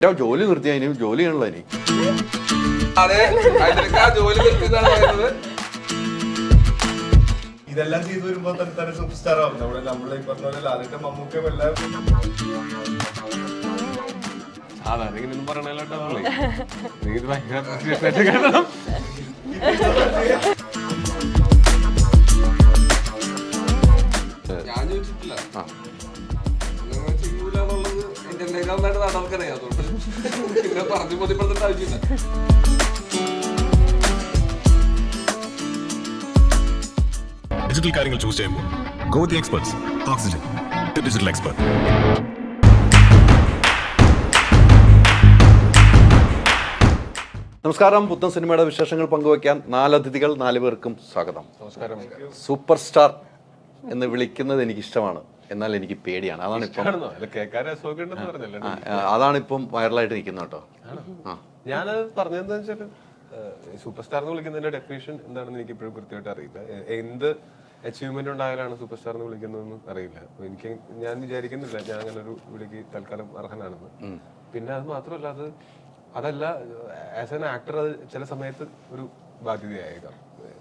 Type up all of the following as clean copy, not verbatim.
ജോലി നിർത്തിയാ ഇനി ജോലി ചെയ്യണല്ലോ ഇനി. അതെ, ജോലി നിർത്തിയതാണ് പറയുന്നത്. ഇതെല്ലാം ചെയ്തു വരുമ്പോ തന്നെ സൂപ്പർ സ്റ്റാർ ആവും. നമ്മളെ ഈ പറഞ്ഞ പോലെ ലാലേട്ട മമ്മൂക്കയും എല്ലാം സാധാരണ ഇങ്ങനെയൊന്നും പറയണല്ലോട്ടോ. നീ ഇത് ഭയങ്കര ഞാൻ ചോദിച്ചിട്ടില്ല, നിങ്ങൾ ചെയ്യൂലെന്നുള്ളത് എന്റെ നന്നായിട്ട് നാട്ടുകാർക്കറിയാം. അതുകൊണ്ട് പിന്നെ പറഞ്ഞു ബോധ്യപ്പെടുത്തേണ്ട ആവശ്യമില്ല. ഡിജിറ്റൽ കാര്യങ്ങൾ ചൂസ് ചെയ്യുമ്പോൾ go the experts. Oxygen digital expert. നമസ്കാരം. പുത്തൻ സിനിമയുടെ വിശേഷങ്ങൾ പങ്കുവയ്ക്കാൻ 4 അതിഥികൾ, 4 പേർക്കും സ്വാഗതം. നമസ്കാരം. സൂപ്പർ സ്റ്റാർ എന്ന് വിളിക്കുന്നത് എനിക്കിഷ്ടമാണ്, എന്നാൽ എനിക്ക് പേടിയാണ്. അതാണിപ്പം വൈറലായിട്ട് നിൽക്കുന്നത് കേട്ടോ. ഞാനത് പറഞ്ഞതെന്ന് വെച്ചാൽ സൂപ്പർ സ്റ്റാർ എന്ന് വിളിക്കുന്നതിന്റെ ഡെഫിനേഷൻ എന്താണെന്ന് എനിക്ക് ഇപ്പോഴും കൃത്യമായിട്ട് അറിയില്ല. എന്ത് അച്ചീവ്മെന്റ് ഉണ്ടായാലാണ് സൂപ്പർ സ്റ്റാർ എന്ന് വിളിക്കുന്നതെന്ന് അറിയില്ല. അപ്പൊ ഞാൻ വിചാരിക്കുന്നില്ല ഞാൻ അങ്ങനെ ഒരു വിളിക്ക് തൽക്കാലം അർഹനാണെന്ന്. പിന്നെ അത് മാത്രമല്ല, അതല്ല ആസ് ആൻ ആക്ടർ അത് ചില സമയത്ത് ഒരു ബാധ്യതയായേക്കാം.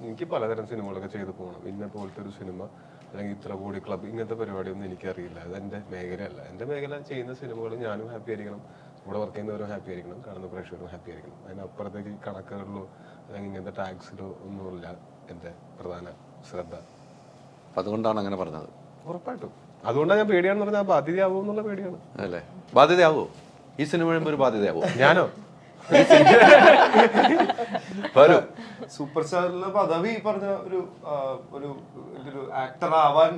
എനിക്ക് പലതരം സിനിമകളൊക്കെ ചെയ്തു പോകണം. ഇന്ന പോലത്തെ ഒരു സിനിമ അല്ലെങ്കിൽ ഇത്ര കോടി ക്ലബ്, ഇങ്ങനത്തെ പരിപാടിയൊന്നും എനിക്കറിയില്ല. അത് എൻ്റെ മേഖലയല്ല. എൻ്റെ മേഖല ചെയ്യുന്ന സിനിമകൾ ഞാനും ഹാപ്പി ആയിരിക്കണം, കൂടെ വർക്ക് ചെയ്യുന്നവരും ഹാപ്പി ആയിരിക്കണം, കാണുന്ന പ്രേക്ഷകരും ഹാപ്പി ആയിരിക്കണം. അതിനപ്പുറത്തേക്ക് കണക്കുകളിലോ അല്ലെങ്കിൽ ഇങ്ങനത്തെ ടാക്സിലോ ഒന്നുമില്ല എൻ്റെ പ്രധാന ശ്രദ്ധ. അതുകൊണ്ടാണ് അങ്ങനെ പറഞ്ഞത്. ഉറപ്പായിട്ടും അതുകൊണ്ടാണ് ഞാൻ പേടിയാണെന്ന് പറഞ്ഞാൽ ബാധ്യതയാവും എന്നുള്ള പേടിയാണ്. അല്ലേ? ബാധ്യതയാവോ? ഈ സിനിമ കഴിയുമ്പോൾ ഒരു ബാധ്യതയാവോ? ഞാനോ? സൂപ്പർ സ്റ്റാറിന്റെ പദവി പറഞ്ഞ ഒരു ആക്ടർ ആവാൻ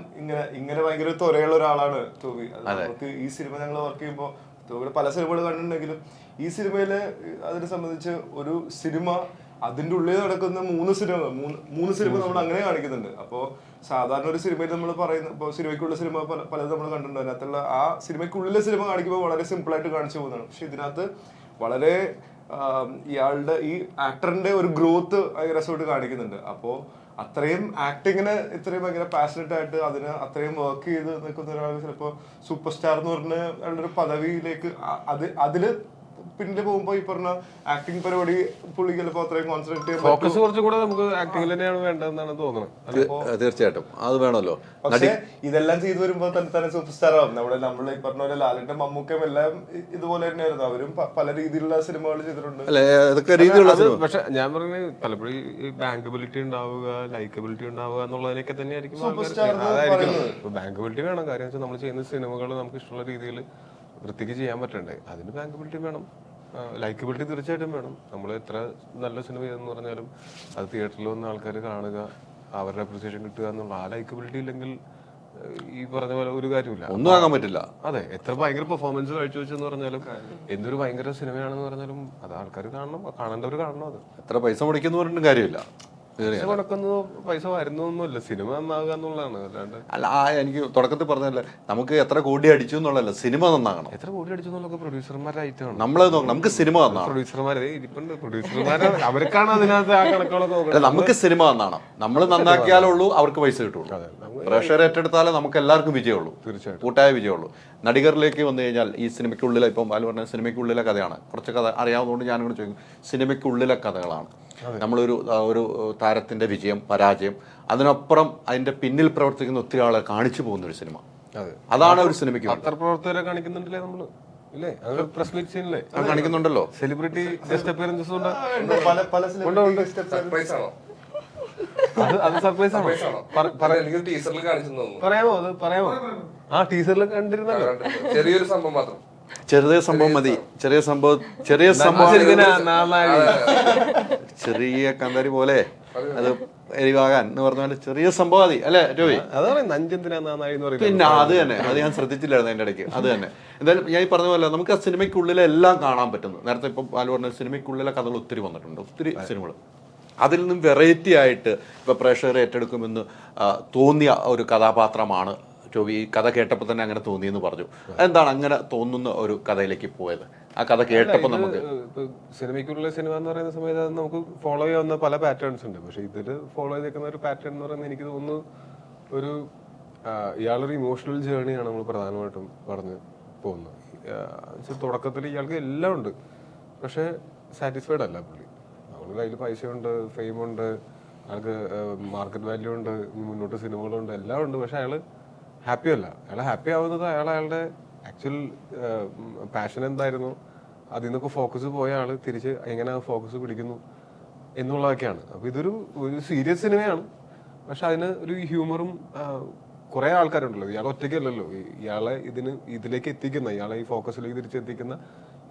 ഇങ്ങനെ ഭയങ്കര ത്വരയുള്ള ഒരാളാണ് ടോബി. നമുക്ക് ഈ സിനിമ ഞങ്ങൾ വർക്ക് ചെയ്യുമ്പോൾ ടോബിയുടെ പല സിനിമകൾ കണ്ടിട്ടുണ്ടെങ്കിലും ഈ സിനിമയില് അതിനെ സംബന്ധിച്ച് ഒരു സിനിമ അതിന്റെ ഉള്ളിൽ നടക്കുന്ന മൂന്ന് സിനിമ നമ്മൾ അങ്ങനെ കാണിക്കുന്നുണ്ട്. അപ്പോ സാധാരണ ഒരു സിനിമയിൽ നമ്മൾ പറയുന്ന ഇപ്പൊ സിനിമയ്ക്കുള്ള സിനിമ പലതും നമ്മൾ കണ്ടിട്ടുണ്ട്. അതിനകത്തുള്ള ആ സിനിമയ്ക്കുള്ളിലെ സിനിമ കാണിക്കുമ്പോൾ വളരെ സിമ്പിൾ ആയിട്ട് കാണിച്ചു പോകുന്നതാണ്. പക്ഷെ ഇതിനകത്ത് വളരെ ഇയാളുടെ ഈ ആക്ടറിന്റെ ഒരു ഗ്രോത്ത് ഭയങ്കര രസമായിട്ട് കാണിക്കുന്നുണ്ട്. അപ്പോ അത്രയും ആക്ടിങ്ങിന് ഇത്രയും ഭയങ്കര പാഷനറ്റ് ആയിട്ട് അതിന് അത്രയും വർക്ക് ചെയ്ത് നിൽക്കുന്ന ഒരാൾ ചിലപ്പോ സൂപ്പർ സ്റ്റാർ എന്ന് പറഞ്ഞ അയാളുടെ ഒരു പദവിയിലേക്ക് അതില് പിന്നില് പോകുമ്പോ ഈ പറഞ്ഞ ആക്ടിങ് പരിപാടി പുള്ളി ചിലപ്പോ അത്രയും കോൺസെൻട്രേറ്റ് ചെയ്യാൻ ഫോക്കസ് കുറച്ചും കൂടെ നമുക്ക് ആക്ടിംഗിൽ തന്നെയാണ് വേണ്ടതെന്നാണ് തോന്നുന്നത്. തീർച്ചയായിട്ടും അത് വേണമല്ലോ. പക്ഷെ ഇതെല്ലാം ചെയ്തു വരുമ്പോ തന്നെ സൂപ്പർ സ്റ്റാർ ആവും. നമ്മൾ ഈ പറഞ്ഞ പോലെ ലാലേട്ടൻ മമ്മൂക്കയും എല്ലാം ഇതുപോലെ തന്നെയായിരുന്നു. അവരും പല രീതിയിലുള്ള സിനിമകൾ ചെയ്തിട്ടുണ്ട്. പക്ഷെ ഞാൻ പറഞ്ഞ പലപ്പോഴും ഈ ബാങ്കബിലിറ്റി ഉണ്ടാവുക, ലൈക്കബിലിറ്റി ഉണ്ടാവുക എന്നുള്ളതിനൊക്കെ തന്നെയായിരിക്കും ബാങ്കബിലിറ്റി വേണം. കാര്യം വെച്ചാൽ നമ്മൾ ചെയ്യുന്ന സിനിമകൾ നമുക്ക് ഇഷ്ടമുള്ള രീതിയിൽ വൃത്തിക്ക് ചെയ്യാൻ പറ്റണ്ടേ. അതിന് ബാങ്കബിലിറ്റി വേണം, ലൈക്കബിലിറ്റി തീർച്ചയായിട്ടും വേണം. നമ്മൾ എത്ര നല്ല സിനിമ ചെയ്തെന്ന് പറഞ്ഞാലും അത് തിയേറ്ററിൽ വന്ന ആൾക്കാർ കാണുക, അവരുടെ അപ്രിസിയേഷൻ കിട്ടുക എന്നുള്ള ആ ലൈക്കബിലിറ്റി ഇല്ലെങ്കിൽ ഈ പറഞ്ഞ പോലെ ഒരു കാര്യമില്ല, ഒന്നും ആകാൻ പറ്റില്ല. അതെ, എത്ര ഭയങ്കര പെർഫോമൻസ് കാഴ്ചവെച്ചെന്ന് പറഞ്ഞാലും എന്തൊരു ഭയങ്കര സിനിമയാണെന്ന് പറഞ്ഞാലും അത് ആൾക്കാർ കാണണം, കാണേണ്ടവർ കാണണം. അത് എത്ര പൈസ മുടക്കുന്നു പറഞ്ഞിട്ടും കാര്യമില്ല. മുടക്കുന്നതോ പൈസ വരുന്നതൊന്നുമല്ല, സിനിമ നന്നാകുക എന്നുള്ളതാണ്. അല്ലാണ്ട് എനിക്ക് തുടക്കത്തിൽ പറഞ്ഞല്ലേ, നമുക്ക് എത്ര കോടി അടിച്ചു എന്നുള്ളതല്ല, സിനിമ നന്നാകണം. എത്ര കോടി അടിച്ചു എന്നുള്ളതൊക്കെ പ്രൊഡ്യൂസർമാരായിട്ടാണ് നമ്മളെ നോക്കണം. നമുക്ക് സിനിമ നന്നാണ്. പ്രൊഡ്യൂസർമാരെ ഇരിപ്പുണ്ട്, പ്രൊഡ്യൂസർമാരെ അവർക്കാണ് അതിനകത്ത് ആ കണക്കുകളൊക്കെ നോക്കുന്നത്. നമുക്ക് സിനിമ നന്നാണ്. നമ്മൾ നന്നാക്കിയാലുള്ളൂ അവർക്ക് പൈസ കിട്ടുള്ളൂ. പ്രേക്ഷകർ ഏറ്റെടുത്താലേ നമുക്ക് എല്ലാവർക്കും വിജയമുള്ളൂ, തീർച്ചയായിട്ടും കൂട്ടായ വിജയമുള്ളൂ. നടികരിലേക്ക് വന്നു കഴിഞ്ഞാൽ ഈ സിനിമയ്ക്കുള്ളിലെ, ഇപ്പം ബാലു പറഞ്ഞ സിനിമയ്ക്കുള്ളിലെ കഥയാണ്. കുറച്ച് കഥ അറിയാവുന്നതുകൊണ്ട് ഞാനും കൂടെ ചോദിക്കും. സിനിമയ്ക്കുള്ളിലെ കഥകളാണ്. നമ്മളൊരു താരത്തിന്റെ വിജയം പരാജയം, അതിനപ്പുറം അതിന്റെ പിന്നിൽ പ്രവർത്തിക്കുന്ന ഒത്തിരി ആളെ കാണിച്ചു പോകുന്ന ഒരു സിനിമ. അതാണ് ഒരു സിനിമയ്ക്ക്. പത്രപ്രവർത്തകരെ കാണിക്കുന്നുണ്ടല്ലേ നമ്മള്, ഇല്ലേ? പ്രസ് മീറ്റ് സീനില്ലേ കാണിക്കുന്നുണ്ടല്ലോ. സെലിബ്രിറ്റി ഗസ്റ്റ് അപ്പിയറൻസസ് ഉണ്ട്. അത് സർപ്രൈസ് ആണോ? പറയാമോ? അത് പറയാമോ? ആ ടീസറിൽ കണ്ടിരുന്നല്ലോ. ചെറിയൊരു സംഭവം മാത്രം, ചെറിയ സംഭവം മതി. ചെറിയ സംഭവം ചെറിയ കന്താരി പോലെ അത് എരിവാകാൻ എന്ന് പറഞ്ഞ പോലെ ചെറിയ സംഭവം മതി, അല്ലെ രവി? പിന്നെ അത് തന്നെ, അത് ഞാൻ ശ്രദ്ധിച്ചില്ലായിരുന്നു അതിന്റെ ഇടയ്ക്ക്. അത് തന്നെ. എന്തായാലും ഞാൻ ഈ പറഞ്ഞ പോലെ നമുക്ക് ആ സിനിമയ്ക്കുള്ളിലെ എല്ലാം കാണാൻ പറ്റുന്നു. നേരത്തെ ഇപ്പം ബാലു പറഞ്ഞ സിനിമയ്ക്കുള്ളിലെ കഥകൾ ഒത്തിരി വന്നിട്ടുണ്ട്, ഒത്തിരി സിനിമകൾ. അതിൽ നിന്നും വെറൈറ്റി ആയിട്ട് ഇപ്പൊ പ്രേക്ഷകരെ ഏറ്റെടുക്കുമെന്ന് തോന്നിയ ഒരു കഥാപാത്രമാണ് ടോബി. ഈ കഥ കേട്ടപ്പോൾ തന്നെ അങ്ങനെ തോന്നിയെന്ന് പറഞ്ഞു. എന്താണ് അങ്ങനെ തോന്നുന്ന ഒരു കഥയിലേക്ക് പോയത്? ആ കഥ കേട്ടപ്പോൾ നമുക്ക് സിനിമയ്ക്കുള്ള സിനിമ എന്ന് പറയുന്ന സമയത്ത് നമുക്ക് ഫോളോ ചെയ്യാവുന്ന പല പാറ്റേൺസ് ഉണ്ട്. പക്ഷെ ഇതിൽ ഫോളോ ചെയ്തേക്കുന്ന ഒരു പാറ്റേൺ എന്ന് പറയുന്നത് എനിക്ക് തോന്നുന്നു ഒരു ഇയാളൊരു ഇമോഷണൽ ജേർണിയാണ് നമ്മൾ പ്രധാനമായിട്ടും പറഞ്ഞു പോകുന്നത്. തുടക്കത്തിൽ ഇയാൾക്ക് എല്ലാം ഉണ്ട്, പക്ഷെ സാറ്റിസ്ഫൈഡ് അല്ല പുള്ളി. അവൾക്ക് കയ്യിൽ പൈസയുണ്ട്, ഫെയിമുണ്ട്, അയാൾക്ക് മാർക്കറ്റ് വാല്യൂ ഉണ്ട്, മുന്നോട്ട് സിനിമകളുണ്ട്, എല്ലാം ഉണ്ട്, പക്ഷെ അയാൾ ഹാപ്പി അല്ല. അയാൾ ഹാപ്പി ആവുന്നത് അയാളുടെ ആക്ച്വൽ പാഷൻ എന്തായിരുന്നു അതിൽ നിന്നൊക്കെ ഫോക്കസ് പോയ ആള് തിരിച്ച് എങ്ങനെ ഫോക്കസ് പിടിക്കുന്നു എന്നുള്ളതൊക്കെയാണ്. അപ്പൊ ഇതൊരു സീരിയസ് സിനിമയാണ്, പക്ഷെ അതിന് ഒരു ഹ്യൂമറും കുറെ ആൾക്കാരുണ്ടല്ലോ, ഇയാൾ ഒറ്റയ്ക്കല്ലല്ലോ ഇയാളെ ഇതിലേക്ക് എത്തിക്കുന്ന, ഇയാളെ ഈ ഫോക്കസിലേക്ക് തിരിച്ചെത്തിക്കുന്ന,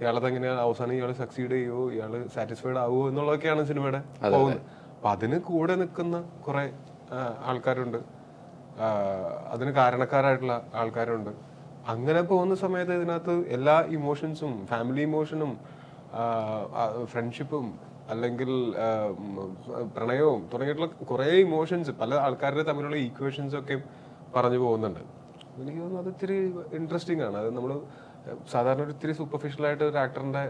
ഇയാളത് എങ്ങനെയാണ് അവസാനം ഇയാൾ സക്സീഡ് ചെയ്യുമോ, ഇയാൾ സാറ്റിസ്ഫൈഡ് ആവുമോ എന്നുള്ളതൊക്കെയാണ് സിനിമയുടെ പോകുന്നത്. അപ്പൊ അതിന് കൂടെ നിൽക്കുന്ന കുറെ ആൾക്കാരുണ്ട്, അതിന് കാരണക്കാരായിട്ടുള്ള ആൾക്കാരുണ്ട്. അങ്ങനെ പോകുന്ന സമയത്ത് ഇതിനകത്ത് എല്ലാ ഇമോഷൻസും, ഫാമിലി ഇമോഷനും, ഫ്രണ്ട്ഷിപ്പും, അല്ലെങ്കിൽ പ്രണയവും തുടങ്ങിയിട്ടുള്ള കുറെ ഇമോഷൻസ്, പല ആൾക്കാരുടെ തമ്മിലുള്ള ഈക്വേഷൻസ് ഒക്കെ പറഞ്ഞു പോകുന്നുണ്ട്. എനിക്ക് തോന്നുന്നു അത് ഇത്തിരി ഇൻട്രസ്റ്റിംഗ് ആണ്. അത് നമ്മൾ സാധാരണ ഒരു ഇത്തിരി സൂപ്പർഫിഷ്യലായിട്ട് ഒരു ആക്ടറിന്റെ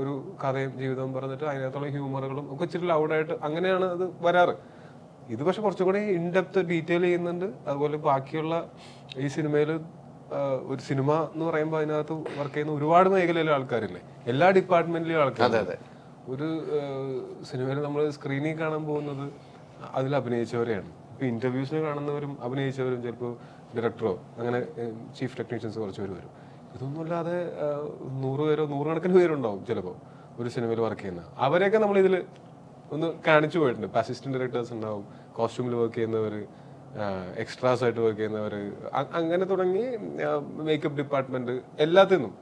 ഒരു കഥയും ജീവിതവും പറഞ്ഞിട്ട് അതിനകത്തുള്ള ഹ്യൂമറുകളും ഒക്കെ ഇച്ചിരി ലൗഡായിട്ട് അങ്ങനെയാണ് അത് വരാറ്. ഇത് പക്ഷെ കുറച്ചും കൂടി ഇൻഡെപ്ത് ഡീറ്റെയിൽ ചെയ്യുന്നുണ്ട്. അതുപോലെ ബാക്കിയുള്ള ഈ സിനിമയിൽ ഒരു സിനിമ എന്ന് പറയുമ്പോൾ അതിനകത്ത് വർക്ക് ചെയ്യുന്ന ഒരുപാട് മേഖലയിലെ ആൾക്കാരില്ലേ, എല്ലാ ഡിപ്പാർട്ട്മെന്റിലെയും ആൾക്കാർ. ഒരു സിനിമയിൽ നമ്മൾ സ്ക്രീനിൽ കാണാൻ പോകുന്നത് അതിൽ അഭിനയിച്ചവരെയാണ്. ഇപ്പൊ ഇന്റർവ്യൂസിന് കാണുന്നവരും അഭിനയിച്ചവരും, ചിലപ്പോൾ ഡയറക്ടറോ അങ്ങനെ ചീഫ് ടെക്നീഷ്യൻസ് കുറച്ച് പേര് വരും. ഇതൊന്നും അല്ലാതെ 100 പേരോ 100 കണക്കിന് പേരുണ്ടാവും ചിലപ്പോൾ ഒരു സിനിമയിൽ വർക്ക് ചെയ്യുന്ന. അവരെയൊക്കെ നമ്മൾ ഇതിൽ ഒന്ന് കാണിച്ചു പോയിട്ടുണ്ട്. ഇപ്പൊ അസിസ്റ്റന്റ് ഡയറക്ടേഴ്സ് ഉണ്ടാവും, കോസ്റ്റ്യൂമിൽ വർക്ക് ചെയ്യുന്നവർ, എക്സ്ട്രാസ് ആയിട്ട് വർക്ക് ചെയ്യുന്നവർ, അങ്ങനെ തുടങ്ങി മേക്കപ്പ് ഡിപ്പാർട്ട്മെന്റ് എല്ലാത്തിനും.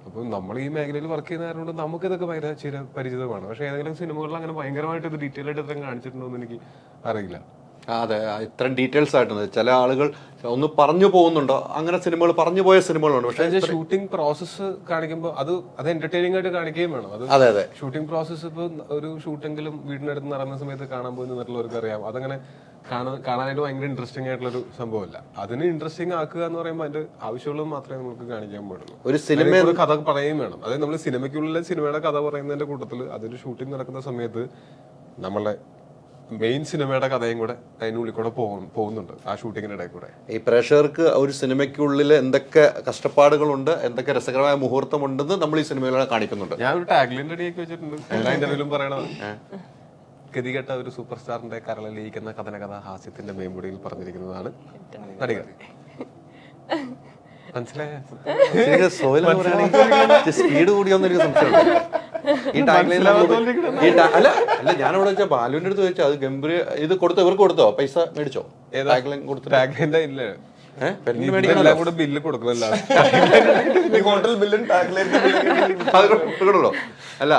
അപ്പം നമ്മൾ ഈ മേഖലയിൽ വർക്ക് ചെയ്യുന്നതുകൊണ്ട് നമുക്കിതൊക്കെ ഭയങ്കര പരിചിതമാണ്. പക്ഷെ ഏതെങ്കിലും സിനിമകളിൽ അങ്ങനെ ഭയങ്കരമായിട്ട് ഇത് ഡീറ്റെയിൽ ആയിട്ട് ഇത്രയും കാണിച്ചിട്ടുണ്ടോ എന്ന് എനിക്ക് അറിയില്ല. അതെ, ഇത്രയും ഡീറ്റെയിൽസ് ആയിട്ടുണ്ട്. ചില ആളുകൾ ഒന്ന് പറഞ്ഞു പോകുന്നുണ്ടോ, അങ്ങനെ സിനിമകൾ പറഞ്ഞു പോയ സിനിമകളുണ്ട്. പക്ഷേ ഷൂട്ടിംഗ് പ്രോസസ്സ് കാണിക്കുമ്പോൾ അത് എന്റർടൈനിങ് ആയിട്ട് കാണിക്കുകയും വേണം. അത് ഷൂട്ടിംഗ് പ്രോസസ്സ് ഇപ്പൊ ഒരു ഷൂട്ടെങ്കിലും വീടിനടുത്ത് നടന്ന സമയത്ത് കാണാൻ പോയി നിന്നിട്ടുള്ളവർക്ക് അറിയാം. അതങ്ങനെ കാണാനായിട്ട് ഭയങ്കര ഇൻട്രസ്റ്റിംഗ് ആയിട്ടുള്ള ഒരു സംഭവമല്ല. അതിന് ഇൻട്രസ്റ്റിംഗ് ആക്കുക എന്ന് പറയുമ്പോൾ അതിന്റെ ആവശ്യമുള്ളത് മാത്രമേ നമുക്ക് കാണിക്കാൻ പാടുള്ളൂ. ഒരു സിനിമ കഥ പറയുകയും വേണം. അതായത് നമ്മൾ സിനിമയ്ക്കുള്ളിലെ സിനിമയുടെ കഥ പറയുന്നതിന്റെ കൂട്ടത്തിൽ അതിന്റെ ഷൂട്ടിംഗ് നടക്കുന്ന സമയത്ത് നമ്മളെ മെയിൻ സിനിമയുടെ കഥയും കൂടെ അതിനുള്ളിൽ കൂടെ പോകുന്നുണ്ട് ആ ഷൂട്ടിങ്ങിന്റെ ഇടയിൽ കൂടെ. ഈ പ്രേക്ഷകർക്ക് ഒരു സിനിമയ്ക്കുള്ളിൽ എന്തൊക്കെ കഷ്ടപ്പാടുകളുണ്ട്, എന്തൊക്കെ രസകരമായ മുഹൂർത്തം ഉണ്ടെന്ന് നമ്മൾ ഈ സിനിമയിലൂടെ കാണിക്കുന്നുണ്ട്. ഞാൻ ഒരു ടാഗ്ലൈൻ റെഡിയാക്കി വെച്ചിട്ടുണ്ട്, എല്ലാ ഇന്റർവ്യൂലും പറയണത്. ഗതികെട്ട ഒരു സൂപ്പർ സ്റ്റാറിന്റെ കരളിലിരിക്കുന്ന കഥനകഥ ഹാസ്യത്തിന്റെ മേമ്പൊടിയിൽ പറഞ്ഞിരിക്കുന്നതാണ് നടികർ. മനസ്സിലായ സ്പീഡ് കൂടിയോന്ന് എനിക്ക് സംശയമുണ്ട്. ഈ ടാഗ്ലൈൻ അല്ല ഞാനവിടെ വെച്ചാൽ ബാലുവിന്റെ അടുത്ത് ചോദിച്ചാൽ അത് ഗംഭീര ഇത് കൊടുത്തോ, ഇവർക്ക് കൊടുത്തോ, പൈസ മേടിച്ചോ? ടാഗ്ലൈൻ കൊടുത്തു. ടാഗ്ലൈൻ്റെ ഇല്ല, ബില്ല് കൊടുക്കണല്ലോ. അല്ല,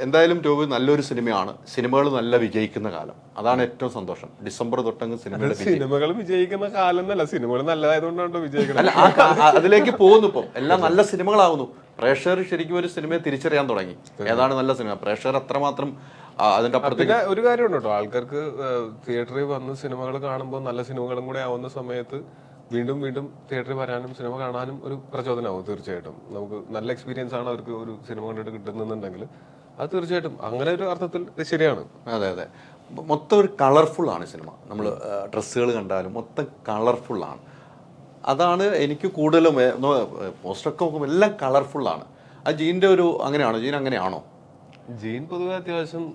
എന്തായാലും ടോബി നല്ലൊരു സിനിമയാണ്. സിനിമകൾ നല്ല വിജയിക്കുന്ന കാലം, അതാണ് ഏറ്റവും സന്തോഷം. ഡിസംബർ തൊട്ടങ്ങ് സിനിമകൾ വിജയിക്കുന്ന കാലം എന്നല്ല, സിനിമകൾ നല്ലതായതുകൊണ്ടാണോ വിജയിക്കുന്നത്? അല്ല, അതിലേക്ക് പോകുന്നു. ഇപ്പം എല്ലാം നല്ല സിനിമകളാവുന്നു. പ്രേക്ഷകർ ശരിക്കും ഒരു സിനിമയെ തിരിച്ചറിയാൻ തുടങ്ങി, ഏതാണ് നല്ല സിനിമ. പ്രേക്ഷകർ അത്രമാത്രം അതിന്റെ അപ്പുറത്തേക്ക് ഒരു കാര്യമുണ്ട് കേട്ടോ, ആൾക്കാർക്ക് തിയേറ്ററിൽ വന്ന് സിനിമകൾ കാണുമ്പോൾ നല്ല സിനിമകളും കൂടെ ആവുന്ന സമയത്ത് വീണ്ടും വീണ്ടും തിയേറ്ററിൽ വരാനും സിനിമ കാണാനും ഒരു പ്രചോദനമാവും. തീർച്ചയായിട്ടും നമുക്ക് നല്ല എക്സ്പീരിയൻസ് ആണ് അവർക്ക് ഒരു സിനിമ കണ്ടിട്ട് കിട്ടുന്നുണ്ടെങ്കിൽ അത് തീർച്ചയായിട്ടും അങ്ങനെ ഒരു അർത്ഥത്തിൽ ശരിയാണ്. അതെ അതെ, മൊത്തം ഒരു കളർഫുൾ ആണ് സിനിമ. നമ്മൾ ഡ്രസ്സുകൾ കണ്ടാലും മൊത്തം കളർഫുള്ളാണ്. അതാണ് എനിക്ക് കൂടുതലും പോസ്റ്ററൊക്കെ നോക്കുമ്പോൾ എല്ലാം കളർഫുള്ളാണ്. ആ ജീൻ്റെ ഒരു അങ്ങനെയാണോ? ജീൻ അങ്ങനെയാണോ? ജീൻ പൊതുവെ അത്യാവശ്യം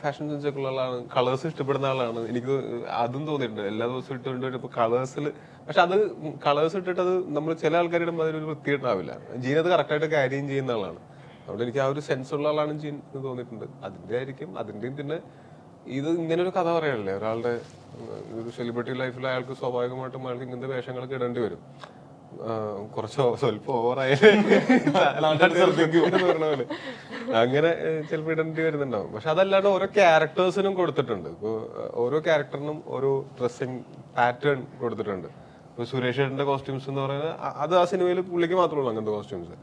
ഫാഷൻ സെൻസ് ഒക്കെ ഉള്ള ആളാണ്, കളേഴ്സ് ഇഷ്ടപ്പെടുന്ന ആളാണ്. എനിക്ക് അതും തോന്നിയിട്ടുണ്ട്. എല്ലാ ദിവസവും ഇട്ടുകൊണ്ട് ഇപ്പൊ കളേഴ്സിൽ, പക്ഷെ അത് കളേഴ്സ് ഇട്ടിട്ട് അത് നമ്മൾ ചില ആൾക്കാരുടെ അതിലൊരു വൃത്തിയിട്ടാവില്ല. ജീൻ അത് കറക്റ്റായിട്ട് ക്യാരിയും ചെയ്യുന്ന ആളാണ്. അതുകൊണ്ട് എനിക്ക് ആ ഒരു സെൻസ് ഉള്ള ആളാണ് ജീൻ എന്ന് തോന്നിയിട്ടുണ്ട്. അതിന്റെ ആയിരിക്കും, അതിന്റെയും പിന്നെ ഇത് ഇങ്ങനെ ഒരു കഥ പറയാനല്ലേ ഒരാളുടെ ഒരു സെലിബ്രിറ്റി ലൈഫിൽ അയാൾക്ക് സ്വാഭാവികമായിട്ടും അയാൾക്ക് ഇങ്ങനത്തെ വേഷങ്ങളൊക്കെ ഇടേണ്ടി വരും. കുറച്ച് സ്വല്പം ഓവറായാലും അങ്ങനെ ചിലപ്പോൾ ഇടേണ്ടി വരുന്നുണ്ടാവും. പക്ഷെ അതല്ലാണ്ട് ഓരോ ക്യാരക്ടേഴ്സിനും കൊടുത്തിട്ടുണ്ട്. ഇപ്പൊ ഓരോ ക്യാരക്ടറിനും ഓരോ ഡ്രസ്സിങ് പാറ്റേൺ കൊടുത്തിട്ടുണ്ട്. ഇപ്പൊ സുരേഷ് ഏട്ടന്റെ കോസ്റ്റ്യൂംസ് എന്ന് പറയുന്നത് അത് ആ സിനിമയിൽ പുള്ളിക്ക് മാത്രമേ ഉള്ളൂ അങ്ങനത്തെ കോസ്റ്റ്യൂംസ്.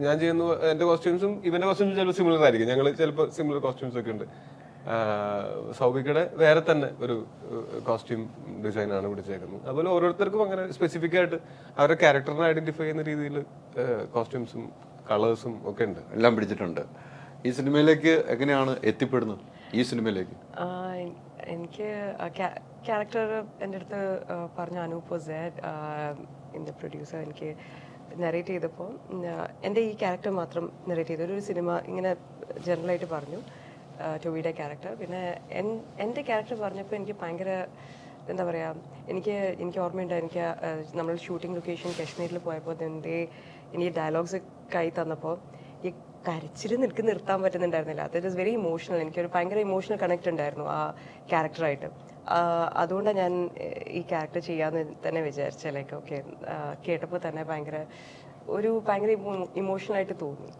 ഞാൻ ചെയ്യുന്ന എന്റെ കോസ്റ്റ്യൂംസും ഇവന്റെ കോസ്റ്റ്യൂംസും ചിലപ്പോൾ സിമിലർ ആയിരിക്കും. ഞങ്ങൾ ചിലപ്പോൾ സിമിലർ കോസ്റ്റ്യൂംസ് ഒക്കെ ഉണ്ട്. സൗബിക്കയുടെ വേറെ തന്നെ ഒരു കോസ്റ്റ്യൂം ഡിസൈൻ ആണ് പിടിച്ചേക്കുന്നത്. അതുപോലെ ഓരോരുത്തർക്കും അങ്ങനെ സ്പെസിഫിക് ആയിട്ട് അവരുടെ ക്യാരക്ടറിനെ ഐഡന്റിഫൈ ചെയ്യുന്ന രീതിയിൽ കോസ്റ്റ്യൂംസും കളേഴ്സും ഒക്കെ ഉണ്ട്, എല്ലാം പിടിച്ചിട്ടുണ്ട്. ഈ സിനിമയിലേക്ക് എങ്ങനെയാണ് എത്തിപ്പെടുന്നത്? ഈ സിനിമയിലേക്ക് എനിക്ക് ക്യാരക്ടർ എൻ്റെ അടുത്ത് പറഞ്ഞ അനൂപ് എൻ്റെ പ്രൊഡ്യൂസർ എനിക്ക് നറേറ്റ് ചെയ്തപ്പോൾ എൻ്റെ ഈ ക്യാരക്ടർ മാത്രം നറേറ്റ് ചെയ്തു. ഒരു സിനിമ ഇങ്ങനെ ജനറലായിട്ട് പറഞ്ഞു ടോവിയുടെ ക്യാരക്ടർ. പിന്നെ എൻ്റെ ക്യാരക്ടർ പറഞ്ഞപ്പോൾ എനിക്ക് ഭയങ്കര എന്താ പറയുക, എനിക്ക് ഓർമ്മയുണ്ട്, എനിക്ക് നമ്മൾ ഷൂട്ടിംഗ് ലൊക്കേഷൻ കാശ്മീരിൽ പോയപ്പോൾ എനിക്ക് ഡയലോഗ്സ് കൈ തന്നപ്പോൾ ഈ കരച്ചിൽ നിനക്ക് നിർത്താൻ പറ്റുന്നുണ്ടായിരുന്നില്ല. That is very emotional. എനിക്കൊരു ഭയങ്കര ഇമോഷണൽ കണക്ട് ഉണ്ടായിരുന്നു ആ ക്യാരക്ടറായിട്ട്. അതുകൊണ്ടാണ് ഞാൻ ഈ ക്യാരക്ടർ ചെയ്യാമെന്ന് തന്നെ വിചാരിച്ചത്. ലൈക്ക് ഓക്കെ, കേട്ടപ്പോൾ തന്നെ ഭയങ്കര ഇമോഷണലായിട്ട് തോന്നി.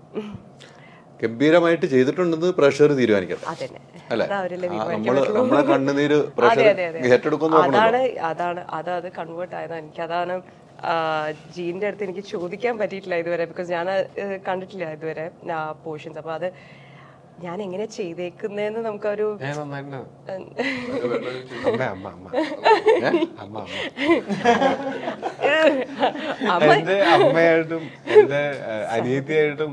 ഗംഭീരമായിട്ട് ചെയ്തിട്ടുണ്ടെന്ന് പ്രേക്ഷകർ തീരുമാനിക്കട്ടെ അല്ലെ? നമ്മളെ കണ്ണുനീര് അത് കൺവേർട്ട് ആയതാണ്. എനിക്കതാണ് ജീൻ്റെ അടുത്ത് എനിക്ക് ചോദിക്കാൻ പറ്റിയിട്ടില്ല ഇതുവരെ, ബിക്കോസ് ഞാൻ കണ്ടിട്ടില്ല ഇതുവരെ പോർഷൻസ്. അപ്പൊ അത് ഞാൻ എങ്ങനെ ചെയ്തേക്കുന്നതെന്ന് നമുക്കൊരു എന്റെ അമ്മയായിട്ടും എന്റെ അനിയത്തിയായിട്ടും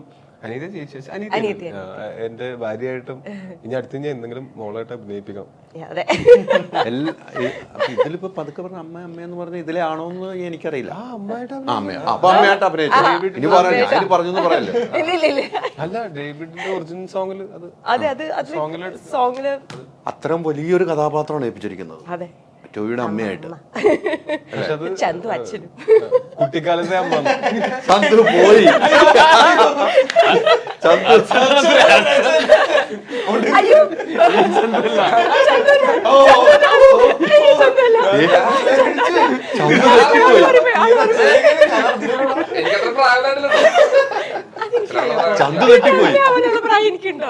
എന്റെ ഭാര്യയായിട്ടും ഇനി അടുത്ത് ഞാൻ എന്തെങ്കിലും മോളായിട്ട് അഭിനയിപ്പിക്കാം. ഇതിലിപ്പോ പതുക്കെ പറഞ്ഞ അമ്മയെന്ന് പറഞ്ഞ ഇതിലെ ആണോന്ന് എനിക്കറിയില്ല. അമ്മയായിട്ട് അഭിനയിച്ചു പറഞ്ഞു പറയല്ലോ. അല്ല, ഡേവിഡിന്റെ ഒറിജിനൽ സോങ്ങില് അത്തരം വലിയൊരു കഥാപാത്രമാണ് ഏൽപ്പിച്ചിരിക്കുന്നത് ടോവിയുടെ അമ്മയായിട്ട്. ചന്തു അച്ഛനും കുട്ടിക്കാലത്തെ അമ്മ ചന്തു പോയി. ചന്തു തെറ്റിപ്പോയി.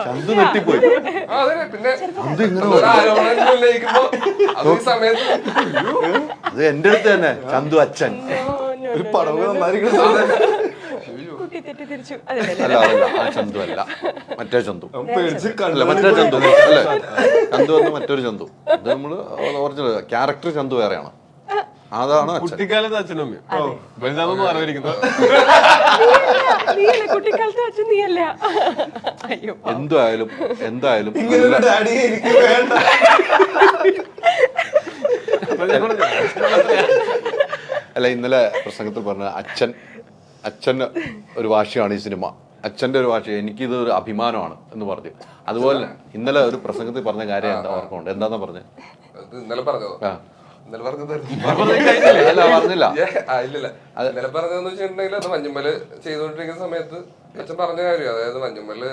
ചന്തു തെറ്റിപ്പോയി. അത് എന്റെ അടുത്ത് തന്നെ ചന്തു അച്ഛൻ. അല്ല ആ ചന്തു അല്ല, മറ്റേ ചന്തു. മറ്റേ ചന്തു അല്ലേ? ചന്തു വന്ന് മറ്റൊരു ചന്തു. ഇത് നമ്മള് ഒറിജിനൽ ക്യാരക്ടർ ചന്തു വേറെയാണ്. അതാണ് കുട്ടിക്കാലത്ത് അച്ഛനും അമ്മയും വലുതാണെന്ന് പറഞ്ഞിരിക്കുന്നത്. എന്തായാലും അല്ല, ഇന്നലെ പ്രസംഗത്തിൽ പറഞ്ഞ അച്ഛന് ഒരു വാശിയാണ് ഈ സിനിമ. അച്ഛൻ്റെ ഒരു വാശി, എനിക്കിത് ഒരു അഭിമാനമാണ് എന്ന് പറഞ്ഞു. അതുപോലെ ഇന്നലെ ഒരു പ്രസംഗത്തിൽ പറഞ്ഞ കാര്യം എന്താ ഓർക്കുന്നുണ്ട്? എന്താന്നാ പറഞ്ഞത്? ഇന്നലെ പറഞ്ഞതോ? ഇന്നലെ പറഞ്ഞില്ല. ഇന്നലെ പറഞ്ഞതെന്ന് വെച്ചിട്ടുണ്ടെങ്കിൽ അത് മഞ്ഞുമ്മല് ചെയ്തോണ്ടിരിക്കുന്ന സമയത്ത് അച്ഛൻ പറഞ്ഞ കാര്യം, അതായത് മഞ്ഞുമ്മല്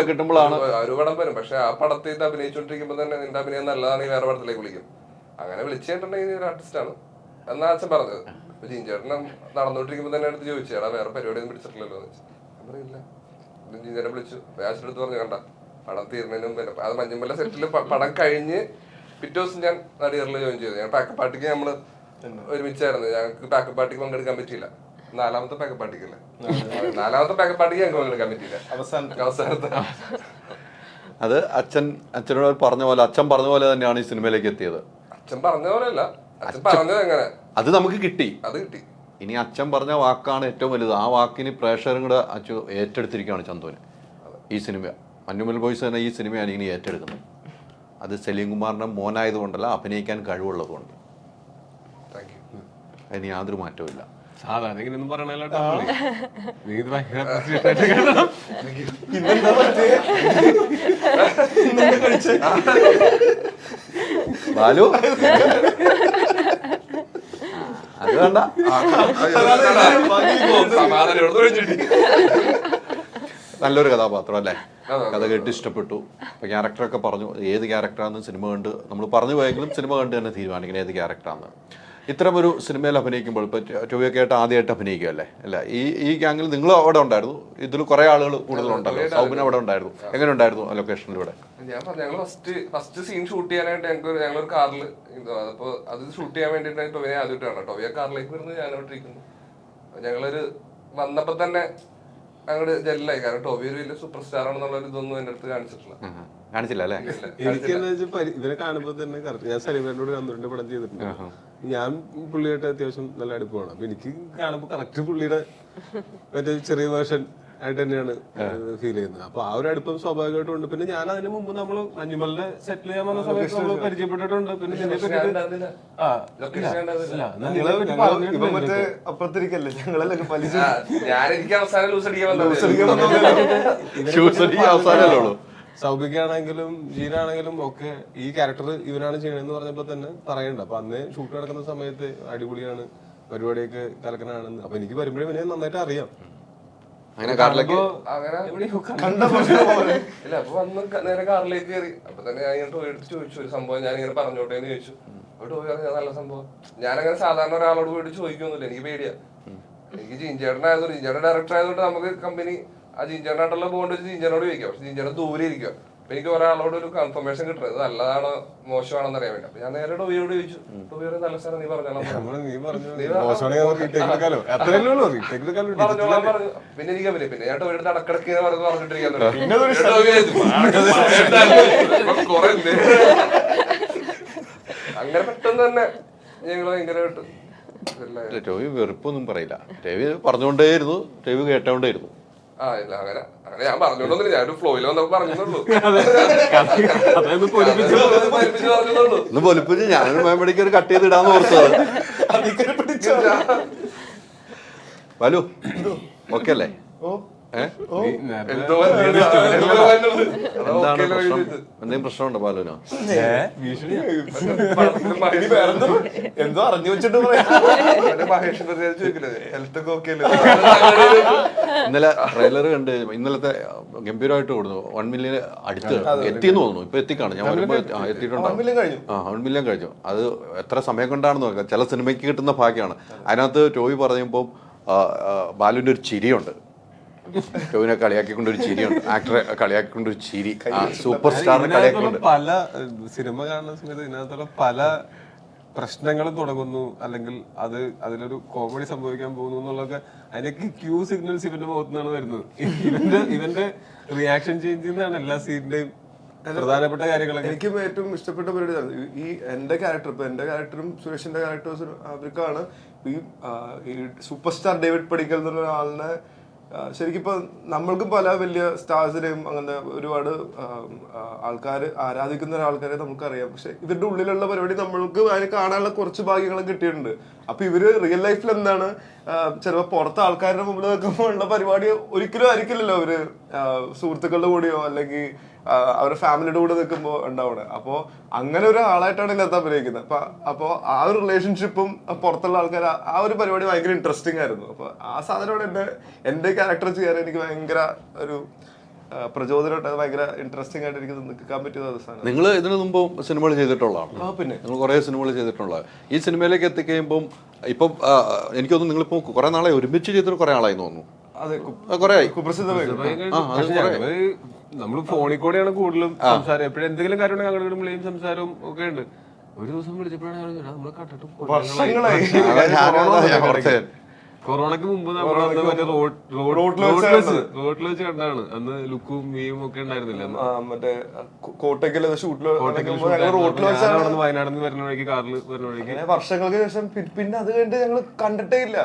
കിട്ടുമ്പോഴാണ് ഒരു പടം വരും, പക്ഷെ ആ പടത്തിൽ ഇത് അഭിനയിച്ചോണ്ടിരിക്കുമ്പോ തന്നെ നിന്റെ അഭിനയം നല്ലതാണെങ്കിൽ വേറെ പടത്തിലേക്ക് വിളിക്കും. അങ്ങനെ വിളിച്ചിട്ടുണ്ടെങ്കിൽ ഒരു ആർട്ടിസ്റ്റാണ് എന്നാ അച്ഛൻ പറഞ്ഞത്. അപ്പൊ ജീൻചേട്ടൻ നടന്നോണ്ടിരിക്കുമ്പോ തന്നെ അടുത്ത് ചോദിച്ചു, എടാ വേറെ പരിപാടിയൊന്നും പിടിച്ചിട്ടില്ലല്ലോ എന്ന് വെച്ചാൽ. പറയില്ല. ജീൻചേട്ടനെ വിളിച്ചു, അച്ഛൻ്റെ അടുത്ത് പറഞ്ഞു, കണ്ട പടം തീരുന്നതിന് മുമ്പ് അത് മഞ്ഞുമ്മല സെറ്റില് പടം കഴിഞ്ഞ് പിറ്റേ ദിവസം ഞാൻ നടിയറിൽ ജോയിൻ ചെയ്തു. ഞാൻ പാക്കപ്പ് പാർട്ടിക്ക് നമ്മള് ഒരുമിച്ചായിരുന്നു. ഞങ്ങൾക്ക് പാക്കപ്പ് പാർട്ടിക്ക് പങ്കെടുക്കാൻ പറ്റിയില്ല. നാലാമത്തെ പാക്കപ്പ് പാർട്ടിക്കല്ലേ, നാലാമത്തെ പാക്കപ്പ് പാർട്ടിക്ക് ഞങ്ങൾക്ക് പങ്കെടുക്കാൻ പറ്റിയില്ല അവസാനത്തെ. അത് അച്ഛനോട് പറഞ്ഞ പോലെ, അച്ഛൻ പറഞ്ഞ പോലെ തന്നെയാണ് ഈ സിനിമയിലേക്ക് എത്തിയത്. അച്ഛൻ പറഞ്ഞ പോലെയല്ല, അച്ഛൻ പറഞ്ഞത് എങ്ങനെ അത് നമുക്ക് കിട്ടി. അത് കിട്ടി. ഇനി അച്ഛൻ പറഞ്ഞ വാക്കാണ് ഏറ്റവും വലുത്. ആ വാക്കിന് പ്രേക്ഷകരും കൂടെ അച്ഛൻ ഏറ്റെടുത്തിരിക്കുകയാണ് ചന്തുവിന്. ഈ സിനിമ മഞ്ഞുമൽ ബോയ്സ് തന്നെ ഈ സിനിമയാണ് ഇനി ഏറ്റെടുക്കുന്നത്. അത് സലീം കുമാറിന്റെ മോനായതുകൊണ്ടല്ല, അഭിനയിക്കാൻ കഴിവുള്ളതുകൊണ്ട്. അതിന് യാതൊരു മാറ്റവും ഇല്ല. സാധാരണ ഇങ്ങനെയൊന്നും പറയണല്ലോ. ബാലു അത് വേണ്ട. നല്ലൊരു കഥാപാത്രം അല്ലേ? കഥ കേട്ട് ഇഷ്ടപ്പെട്ടു. അപ്പോൾ ക്യാരക്ടറൊക്കെ പറഞ്ഞു. ഏത് ക്യാരക്ടറാണെന്ന് സിനിമ കണ്ട് നമ്മൾ പറഞ്ഞു പോയെങ്കിലും സിനിമ കണ്ട് തന്നെ തീരുമാനിക്കണം ഏത് ക്യാരക്ടറാണെന്ന്. ഇത്തരം ഒരു സിനിമയിൽ അഭിനയിക്കുമ്പോൾ ഇപ്പോൾ ടോവിയൊക്കെ ആയിട്ട് ആദ്യമായിട്ട് അഭിനയിക്കുകയല്ലേ? അല്ല, ഈ ഗ്യാങ്ങിൽ നിങ്ങൾ അവിടെ ഉണ്ടായിരുന്നു, ഇതിൽ കുറേ ആളുകൾ കൂടുതലുണ്ടല്ലോ. സൗബിൻ അവിടെ ഉണ്ടായിരുന്നു. എങ്ങനെ ഉണ്ടായിരുന്നു ലൊക്കേഷനിലൂടെ? ഞാൻ പറഞ്ഞു, ഞങ്ങൾ ഫസ്റ്റ് സീൻ ഷൂട്ട് ചെയ്യാനായിട്ട് ഞങ്ങളൊരു കാറിൽ, അപ്പോൾ അത് ഷൂട്ട് ചെയ്യാൻ വേണ്ടിയിട്ട് ടോവിയെ ആദ്യമായിട്ടാണ്. ടോവിയെ കാറിലേക്ക് വരുന്നത് ഞാനവിടെ ഇരിക്കുന്നു. ഞങ്ങളൊരു വന്നപ്പോ തന്നെ ഞങ്ങളുടെ ജെല്ലായി. കാരണം ടോവി ഒരു വലിയ സൂപ്പർ സ്റ്റാർ ആണെന്നുള്ള ഇതൊന്നും എന്റെ അടുത്ത് കാണിച്ചില്ല അല്ലേ? എനിക്ക് ഇവരെ കാണുമ്പോൾ തന്നെ കറക്റ്റ്. ഞാൻ സലീമിനോട് അന്നൂരിന്റെ പടം ചെയ്തിട്ടുണ്ട്. ഞാൻ പുള്ളിയായിട്ട് അത്യാവശ്യം നല്ല അടുപ്പമാണ്. അപ്പൊ എനിക്ക് കാണുമ്പോൾ കറക്റ്റ് പുള്ളിയുടെ മറ്റേ ചെറിയ വേർഷൻ ആയിട്ട് തന്നെയാണ് ഫീൽ ചെയ്യുന്നത്. അപ്പൊ ആ ഒരു അടുപ്പം സ്വാഭാവികമായിട്ടും ഉണ്ട്. പിന്നെ ഞാൻ അതിന് മുമ്പ് നമ്മൾ മഞ്ഞുമലിനെ സെറ്റിൽ ചെയ്യാൻ വന്ന സമയത്ത് നമ്മൾ പരിചയപ്പെട്ടിട്ടുണ്ട്. പിന്നെ ഇതിനെ പറ്റിയിട്ട് ഇപ്പൊ മറ്റേ അപ്പുറത്തിരിക്കല്ലേ ഞങ്ങളെല്ലാം പലിശ ഞാൻ എനിക്ക് അവസാനം ലൂസ് അടിക്കാൻ അവസാനമല്ലേ സൗഭിക്കാണെങ്കിലും ജീനാണെങ്കിലും ഒക്കെ ഈ ക്യാരക്ടർ ഇവനാണ് ചെയ്യണമെന്ന് പറഞ്ഞപ്പോ തന്നെ പറയുന്നുണ്ട്. അപ്പൊ അന്ന് ഷൂട്ട് നടക്കുന്ന സമയത്ത് അടിപൊളിയാണ്, പരിപാടിയൊക്കെ കലക്കനാണെന്ന്. അപ്പൊ എനിക്ക് വരുമ്പോഴേ ഇവനെ നന്നായിട്ട് അറിയാം. അങ്ങനെ കാറിലേക്ക് ഇല്ല, അപ്പൊ വന്ന് നേരെ കാറിലേക്ക് കയറി. അപ്പൊ തന്നെ ഞാൻ ഇങ്ങനെ ടോയ് എടുത്ത് ചോദിച്ചു ഒരു സംഭവം ഞാൻ ഇങ്ങനെ പറഞ്ഞോട്ടെ എന്ന് ചോദിച്ചു. അപ്പൊ ടോയ് പറഞ്ഞ നല്ല സംഭവം. ഞാനങ്ങനെ സാധാരണ ഒരാളോട് പോയിട്ട് ചോദിക്കൊന്നുമില്ല, എനിക്ക് പേടിയാ. എനിക്ക് ജിഞ്ചേട്ടനായതുകൊണ്ട് ജിഞ്ചേട്ടൻ ഡയറക്ടർ ആയതുകൊണ്ട് നമുക്ക് കമ്പനി ആ ജിഞ്ചേട്ടനായിട്ടുള്ള ബോണ്ട് വെച്ച് ജിഞ്ചേട്ടനോട് ചോദിക്കാം. പക്ഷെ ജിഞ്ചേട്ടൻ ദൂരെ ഇരിക്കുക. അപ്പൊ എനിക്ക് ഒരാളോട് ഒരു കൺഫർമേഷൻ കിട്ടുന്നത് ഇത് നല്ലതാണോ മോശമാണെന്ന് അറിയാൻ വേണ്ടി. അപ്പൊ ഞാൻ നേരെ ടോയിയോട് ചോദിച്ചു, ടോയിയോട് നല്ല സ്ഥലം നീ പറഞ്ഞോളാം പറഞ്ഞു. പിന്നെ എനിക്ക് പിന്നെ ഞാൻ ടോയുടെ അടക്കിടക്ക് പറഞ്ഞിട്ടിരിക്കാൻ അങ്ങനെ പെട്ടെന്ന് തന്നെ ഞങ്ങള് ഭയങ്കരമായിട്ട് രവി വെറുപ്പൊന്നും പറയില്ല. രവി പറഞ്ഞുകൊണ്ടേയിരുന്നു, രവി കേട്ടോണ്ടേയിരുന്നു. ആ ഇല്ല അങ്ങനെ അങ്ങനെ ഞാൻ പറഞ്ഞോണ്ടൊന്നുമില്ല, ഞാനൊരു ഫ്ലോയിൽ വന്നപ്പോ പറഞ്ഞോളൂ. ഒന്ന് പൊലിപ്പിച്ച് ഞാനൊരു മേമ്പടിക്ക് ഒരു കട്ട് ചെയ്ത് ഇടാന്ന് ഓർത്തത്. വലു ഓക്കെ അല്ലേ? എന്തെങ്കിലും പ്രശ്നമുണ്ടോ ബാലുവിനോ? എന്തോ അറിഞ്ഞു വെച്ചിട്ട് ഇന്നലെ ട്രെയിലർ കണ്ട് ഇന്നലത്തെ ഗംഭീരമായിട്ട് കൊടുത്തു. 1 മില്യൺ അടുത്ത് എത്തിയെന്ന് തോന്നുന്നു. ഇപ്പൊ എത്തിക്കാണ് ഞാൻ വരുമ്പോ എത്തിയിട്ടുണ്ടാവും. 1 മില്യൺ കഴിഞ്ഞു. അത് എത്ര സമയം കൊണ്ടാണെന്ന് നോക്കാം. ചില സിനിമയ്ക്ക് കിട്ടുന്ന ഭാഗ്യമാണ്. അതിനകത്ത് ടോയ് പറയുമ്പോൾ ബാലുവിന്റെ ഒരു ചിരിയുണ്ട്. ടോവിനെ കളിയാക്കിക്കൊണ്ടൊരു ചിരിയുണ്ട്, ആക്ടറെ കളിയാക്കിക്കൊണ്ടൊരു ചിരി, സൂപ്പർ സ്റ്റാറിനെ കളിയാക്കിക്കൊണ്ട്. പല സിനിമ കാണുന്ന സമയത്ത് ഇതിനകത്തുള്ള പല പ്രശ്നങ്ങളും തുടങ്ങുന്നു, അല്ലെങ്കിൽ അതിലൊരു കോമഡി സംഭവിക്കാൻ പോകുന്നു എന്നുള്ളതൊക്കെ അതിനൊക്കെ ക്യൂ സിഗ്നൽസ് ഇവന്റെ മുഖത്ത് നിന്നാണ് വരുന്നത്. ഇവന്റെ റിയാക്ഷൻ ചേഞ്ച് ചെയ്യുന്നതാണ് എല്ലാ സീനിന്റെയും പ്രധാനപ്പെട്ട കാര്യങ്ങളൊക്കെ. എനിക്ക് ഏറ്റവും ഇഷ്ടപ്പെട്ട പരിപാടി ഈ എന്റെ ക്യാരക്ടറും സുരേഷിന്റെ ക്യാരക്ടേഴ്സും അവർക്കാണ് ഈ സൂപ്പർ സ്റ്റാർ ഡേവിഡ് പടിക്കൽ എന്നുള്ള ഒരാളിനെ ശരിക്കും ഇപ്പൊ നമ്മൾക്കും പല വലിയ സ്റ്റാർസിനെയും അങ്ങനെ ഒരുപാട് ആൾക്കാർ ആരാധിക്കുന്ന ഒരാൾക്കാരെ നമുക്കറിയാം. പക്ഷെ ഇവരുടെ ഉള്ളിലുള്ള പരിപാടി നമ്മൾക്ക് അതിന് കാണാനുള്ള കുറച്ച് ഭാഗ്യങ്ങളും കിട്ടിയിട്ടുണ്ട്. അപ്പൊ ഇവര് റിയൽ ലൈഫിൽ എന്താണ് ചിലപ്പോ പുറത്തെ ആൾക്കാരുടെ മുമ്പിൽ നിൽക്കുമ്പോൾ ഉള്ള പരിപാടി ഒരിക്കലും ആയിരിക്കില്ലല്ലോ അവര് സുഹൃത്തുക്കളുടെ കൂടെയോ അല്ലെങ്കിൽ അവരുടെ ഫാമിലിയുടെ കൂടെ നിൽക്കുമ്പോൾ ഉണ്ടാവണേ. അപ്പോ അങ്ങനെ ഒരു ആളായിട്ടാണ് ഇതിനകത്ത് അഭിനയിക്കുന്നത്. അപ്പൊ ആ ഒരു റിലേഷൻഷിപ്പും പുറത്തുള്ള ആൾക്കാർ ആ ഒരു പരിപാടി ഭയങ്കര ഇൻട്രസ്റ്റിംഗ് ആയിരുന്നു. അപ്പൊ ആ സാധനമാണ് എന്റെ ക്യാരക്ടർ ചെയ്യാൻ എനിക്ക് ഭയങ്കര ഒരു പ്രചോദനമായിട്ട് ഭയങ്കര ഇൻട്രസ്റ്റിംഗ് ആയിട്ട് എനിക്ക് നിൽക്കാൻ പറ്റിയ ദിവസമാണ്. നിങ്ങൾ ഇതിനു മുമ്പ് സിനിമകൾ ചെയ്തിട്ടുള്ളതാണ്. പിന്നെ നിങ്ങൾ കുറെ സിനിമകൾ ചെയ്തിട്ടുള്ളത്. ഈ സിനിമയിലേക്ക് എത്തിക്കഴിയുമ്പോൾ ഇപ്പം എനിക്ക് തോന്നുന്നു നിങ്ങളിപ്പോ കുറെ നാളെ ഒരുമിച്ച് ചെയ്തിട്ട് കുറെ ആളായി തോന്നുന്നു. അതെ, കുറെ ആയി. നമ്മള് ഫോണിൽ കൂടെയാണ് കൂടുതലും സംസാരം. എപ്പോഴും എന്തെങ്കിലും കാര്യം ഉണ്ടെങ്കിൽ അങ്ങോട്ട് വിളിയും സംസാരവും ഒക്കെ ഉണ്ട്. ഒരു ദിവസം വിളിച്ചപ്പോഴാണ് നമ്മള് കണ്ടിട്ട് കൊറോണക്ക് മുമ്പ് നമ്മളന്ന് മറ്റേ റോഡിൽ വെച്ച് കണ്ടാണ്. അന്ന് ലുക്കും മീയും ഒക്കെ ഉണ്ടായിരുന്നില്ല. മറ്റേ കോട്ടയ്ക്കല് ഷൂട്ടില് വയനാട് നിന്ന് വരുന്ന വഴിക്ക് കാറിൽ വരുന്ന വഴിക്ക് വർഷങ്ങൾക്ക് ശേഷം പിന്നെ അത് കഴിഞ്ഞിട്ട് ഞങ്ങൾ കണ്ടിട്ടേ ഇല്ല.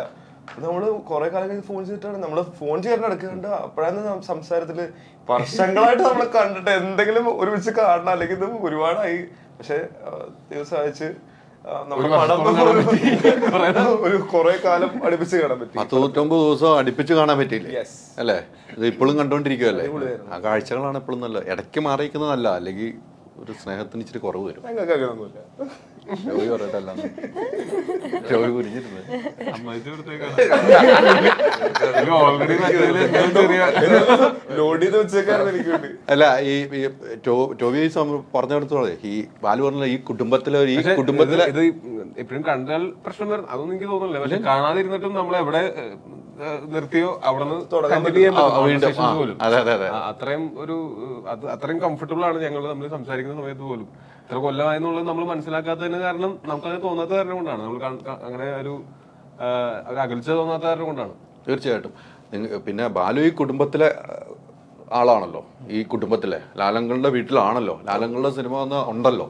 നമ്മള് കുറെ കാലം കഴിഞ്ഞ് ഫോൺ ചെയ്തിട്ടാണ് നമ്മള് ഫോൺ ചെയ്യാൻ നടക്കുന്നുണ്ട്. അപ്പോഴാണ് സംസാരത്തില് വർഷങ്ങളായിട്ട് നമ്മള് കണ്ടിട്ട് എന്തെങ്കിലും ഒരുമിച്ച് കാണണം, അല്ലെങ്കിൽ ഇത് ഒരുപാടായി. പക്ഷെ ദിവസം അയച്ച് ഒരു കുറെ കാലം അടുപ്പിച്ച് കാണാൻ പറ്റി. 199 ദിവസം അടുപ്പിച്ച് കാണാൻ പറ്റിയില്ലേ അല്ലേ? ഇത് ഇപ്പോഴും കണ്ടോണ്ടിരിക്കുവല്ലേ? ആ കാഴ്ചകളാണ് എപ്പോഴും നല്ല. ഇടയ്ക്ക് മാറിയിരിക്കുന്നതല്ല, അല്ലെങ്കിൽ ഒരു സ്നേഹത്തിന് ഇച്ചിരി കുറവ് വരും. ജോലി പറയട്ടല്ല, ജോലി കുരിഞ്ഞിരുന്നത് അല്ല. ഈ ടോബി പറഞ്ഞെടുത്തോളെ ഈ ബാലു പറഞ്ഞ ഈ കുടുംബത്തിലെ ഇത് എപ്പോഴും കണ്ടാൽ പ്രശ്നം വരും അതൊന്നും എനിക്ക് തോന്നുന്നില്ല. പക്ഷെ കാണാതിരുന്നിട്ടും നമ്മൾ എവിടെ നിർത്തിയോ അവിടെ അത്രയും കംഫർട്ടബിൾ ആണ് ഞങ്ങൾ നമ്മൾ സംസാരിക്കുന്ന സമയത്ത് പോലും. ഇത്ര കൊല്ലമായെന്നുള്ളത് നമ്മൾ മനസ്സിലാക്കാത്തതിന് കാരണം നമുക്കത് തോന്നാത്ത കാരണം കൊണ്ടാണ്. നമ്മൾ അങ്ങനെ ഒരു അകൽച്ച തോന്നാത്ത കാരണം കൊണ്ടാണ്. തീർച്ചയായിട്ടും. പിന്നെ ബാലു ഈ കുടുംബത്തിലെ ആളാണല്ലോ. ഈ കുടുംബത്തിലെ ലാലങ്ങളുടെ വീട്ടിലാണല്ലോ. ലാലങ്ങളുടെ സിനിമ ഉണ്ടല്ലോ.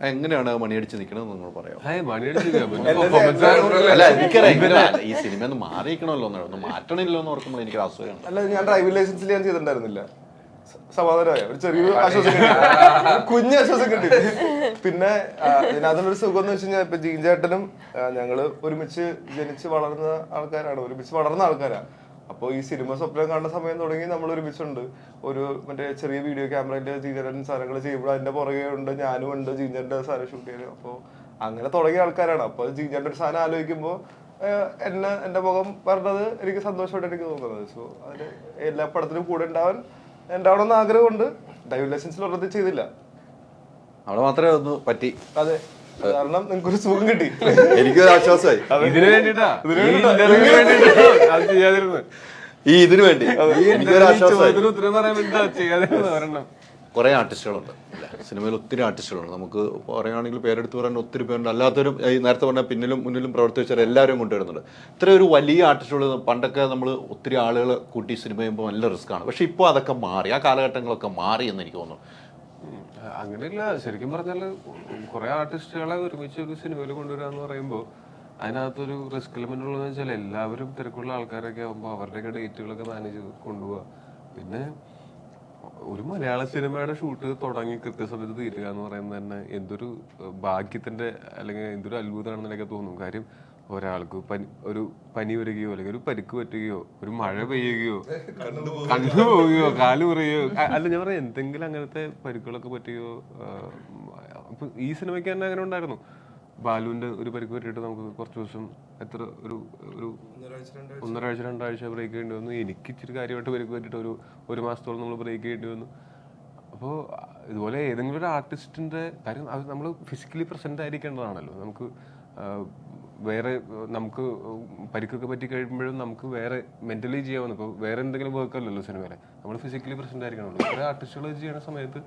എങ്ങനെയാണ് മണിയടിച്ച് നിൽക്കണമെന്ന് നിങ്ങൾ പറയാം. മണിയടിച്ച് അല്ല എനിക്കറിയാം ഈ സിനിമ ഒന്ന് മാറിയിരിക്കണമല്ലോ, ഒന്ന് മാറ്റണില്ലോ എന്ന് ഓർക്കുമ്പോൾ എനിക്ക് അസുഖമാണ്. അല്ല, ഞാൻ ഡ്രൈവിംഗ് ലൈസൻസിൽ ഞാൻ ചെയ്തിട്ടുണ്ടായിരുന്നില്ല. സമാധാനമായ ഒരു ചെറിയൊരു ആശ്വാസം കിട്ടി, കുഞ്ഞ് ആശ്വാസം കിട്ടി. പിന്നെ അതിനൊരു സുഖം എന്ന് വെച്ച് കഴിഞ്ഞാൽ ഇപ്പൊ ജീൻ ചേട്ടനും ഞങ്ങള് ഒരുമിച്ച് ജനിച്ച് വളർന്ന ആൾക്കാരാണ്, ഒരുമിച്ച് വളർന്ന ആൾക്കാരാണ്. അപ്പോൾ ഈ സിനിമ സ്വപ്നം കാണുന്ന സമയം തുടങ്ങി നമ്മൾ ഒരുമിച്ചുണ്ട്. ഒരു മറ്റേ ചെറിയ വീഡിയോ ക്യാമറയില് ജീൻചേട്ടൻ സാധനങ്ങൾ ചെയ്യുമ്പോൾ അതിന്റെ പുറകെ ഉണ്ട്, ഞാനും ഉണ്ട് ജീൻചേട്ടൻ്റെ സാധനം ഷൂട്ട് ചെയ്യാൻ. അപ്പോൾ അങ്ങനെ തുടങ്ങിയ ആൾക്കാരാണ്. അപ്പോൾ ജീൻചേട്ടൻ ഒരു സാധനം ആലോചിക്കുമ്പോൾ എന്റെ മുഖം പറഞ്ഞത് എനിക്ക് സന്തോഷമായിട്ട് എനിക്ക് തോന്നുന്നത്. സോ അതിന് എല്ലാ പടത്തിലും കൂടെ ഉണ്ടാവണമെന്ന് ആഗ്രഹമുണ്ട്. ഡ്രൈവിംഗ് ലൈസൻസിൽ ഒരെണ്ണത്തിൽ ചെയ്തില്ല, അവിടെ മാത്രമേ ഒന്ന് പറ്റി. അതെ, കാരണം നിങ്ങൾക്കൊരു സുഖം കിട്ടി, എനിക്കൊരു ആശ്വാസമായി. ഇതിനു വേണ്ടിട്ടാ ഇതിനു വേണ്ടി എനിക്കൊരു ആശ്വാസമായി. ഉത്തരം പറയാൻ വേണ്ടി ചെയ്യാതെ കുറേ ആർട്ടിസ്റ്റുകളുണ്ട് സിനിമയിൽ, ഒത്തിരി ആർട്ടിസ്റ്റുകളുണ്ട്. നമുക്ക് പറയുകയാണെങ്കിൽ പേരെടുത്ത് പറയാൻ ഒത്തിരി പേരുണ്ട്. അല്ലാത്തവരും ഈ നേരത്തെ പറഞ്ഞാൽ പിന്നിലും മുന്നിലും പ്രവർത്തിച്ചാൽ എല്ലാവരും കൊണ്ടുവരുന്നുണ്ട്. ഇത്ര ഒരു വലിയ ആർട്ടിസ്റ്റുകൾ പണ്ടൊക്കെ നമ്മൾ ഒത്തിരി ആളുകൾ കൂട്ടി സിനിമ ചെയ്യുമ്പോൾ നല്ല റിസ്ക്കാണ്. പക്ഷെ ഇപ്പോൾ അതൊക്കെ മാറി, ആ കാലഘട്ടങ്ങളൊക്കെ മാറി എന്ന് എനിക്ക് തോന്നുന്നു. അങ്ങനെയല്ല, ശരിക്കും പറഞ്ഞാൽ കുറെ ആർട്ടിസ്റ്റുകളെ ഒരുമിച്ച് ഒരു സിനിമയിൽ കൊണ്ടുവരാന്ന് പറയുമ്പോൾ അതിനകത്തൊരു റിസ്ക് എലമെന്റ് ഉള്ളതെന്ന് വെച്ചാൽ എല്ലാവരും തിരക്കുള്ള ആൾക്കാരൊക്കെ ആകുമ്പോൾ അവരുടെയൊക്കെ ഡേറ്റുകളൊക്കെ മാനേജ് ചെയ്ത് കൊണ്ടുപോവുക. പിന്നെ ഒരു മലയാള സിനിമയുടെ ഷൂട്ട് തുടങ്ങി കൃത്യസമയത്ത് തീരുക എന്ന് പറയുന്നത് തന്നെ എന്തൊരു ഭാഗ്യത്തിന്റെ അല്ലെങ്കിൽ എന്തൊരു അത്ഭുതമാണെന്ന് എനിക്ക് തോന്നും. കാര്യം ഒരാൾക്ക് ഒരു പനി വരികയോ അല്ലെങ്കിൽ ഒരു പരിക്ക് പറ്റുകയോ ഒരു മഴ പെയ്യുകയോ കണ്ണു പോവുകയോ കാല് പറയുകയോ അല്ല ഞാൻ പറയാം എന്തെങ്കിലും അങ്ങനത്തെ പരിക്കുകളൊക്കെ പറ്റുകയോ. അപ്പൊ ഈ സിനിമയ്ക്ക് തന്നെ അങ്ങനെ ഉണ്ടായിരുന്നു. ബാലുവിന്റെ ഒരു പരിക്ക് പറ്റിയിട്ട് നമുക്ക് കുറച്ച് ദിവസം എത്ര ഒരു 1.5-2 ബ്രേക്ക് ചെയ്യേണ്ടി വന്നു. എനിക്ക് ഇച്ചിരി കാര്യമായിട്ട് പരിക്ക് പറ്റിയിട്ട് ഒരു മാസത്തോളം നമ്മൾ ബ്രേക്ക് ചെയ്യേണ്ടി വന്നു. അപ്പോൾ ഇതുപോലെ ഏതെങ്കിലും ഒരു ആർട്ടിസ്റ്റിന്റെ കാര്യം അത് നമ്മൾ ഫിസിക്കലി പ്രസന്റ് ആയിരിക്കേണ്ടതാണല്ലോ. നമുക്ക് വേറെ നമുക്ക് പരിക്കൊക്കെ പറ്റി കഴിയുമ്പോഴും നമുക്ക് വേറെ മെന്റലി ചെയ്യാവുന്ന ഇപ്പോൾ വേറെ എന്തെങ്കിലും വർക്കല്ലല്ലോ സിനിമയിലെ, നമ്മൾ ഫിസിക്കലി പ്രസന്റ് ആയിരിക്കണമല്ലോ. വേറെ ആർട്ടിസ്റ്റുകൾ ചെയ്യുന്ന സമയത്ത്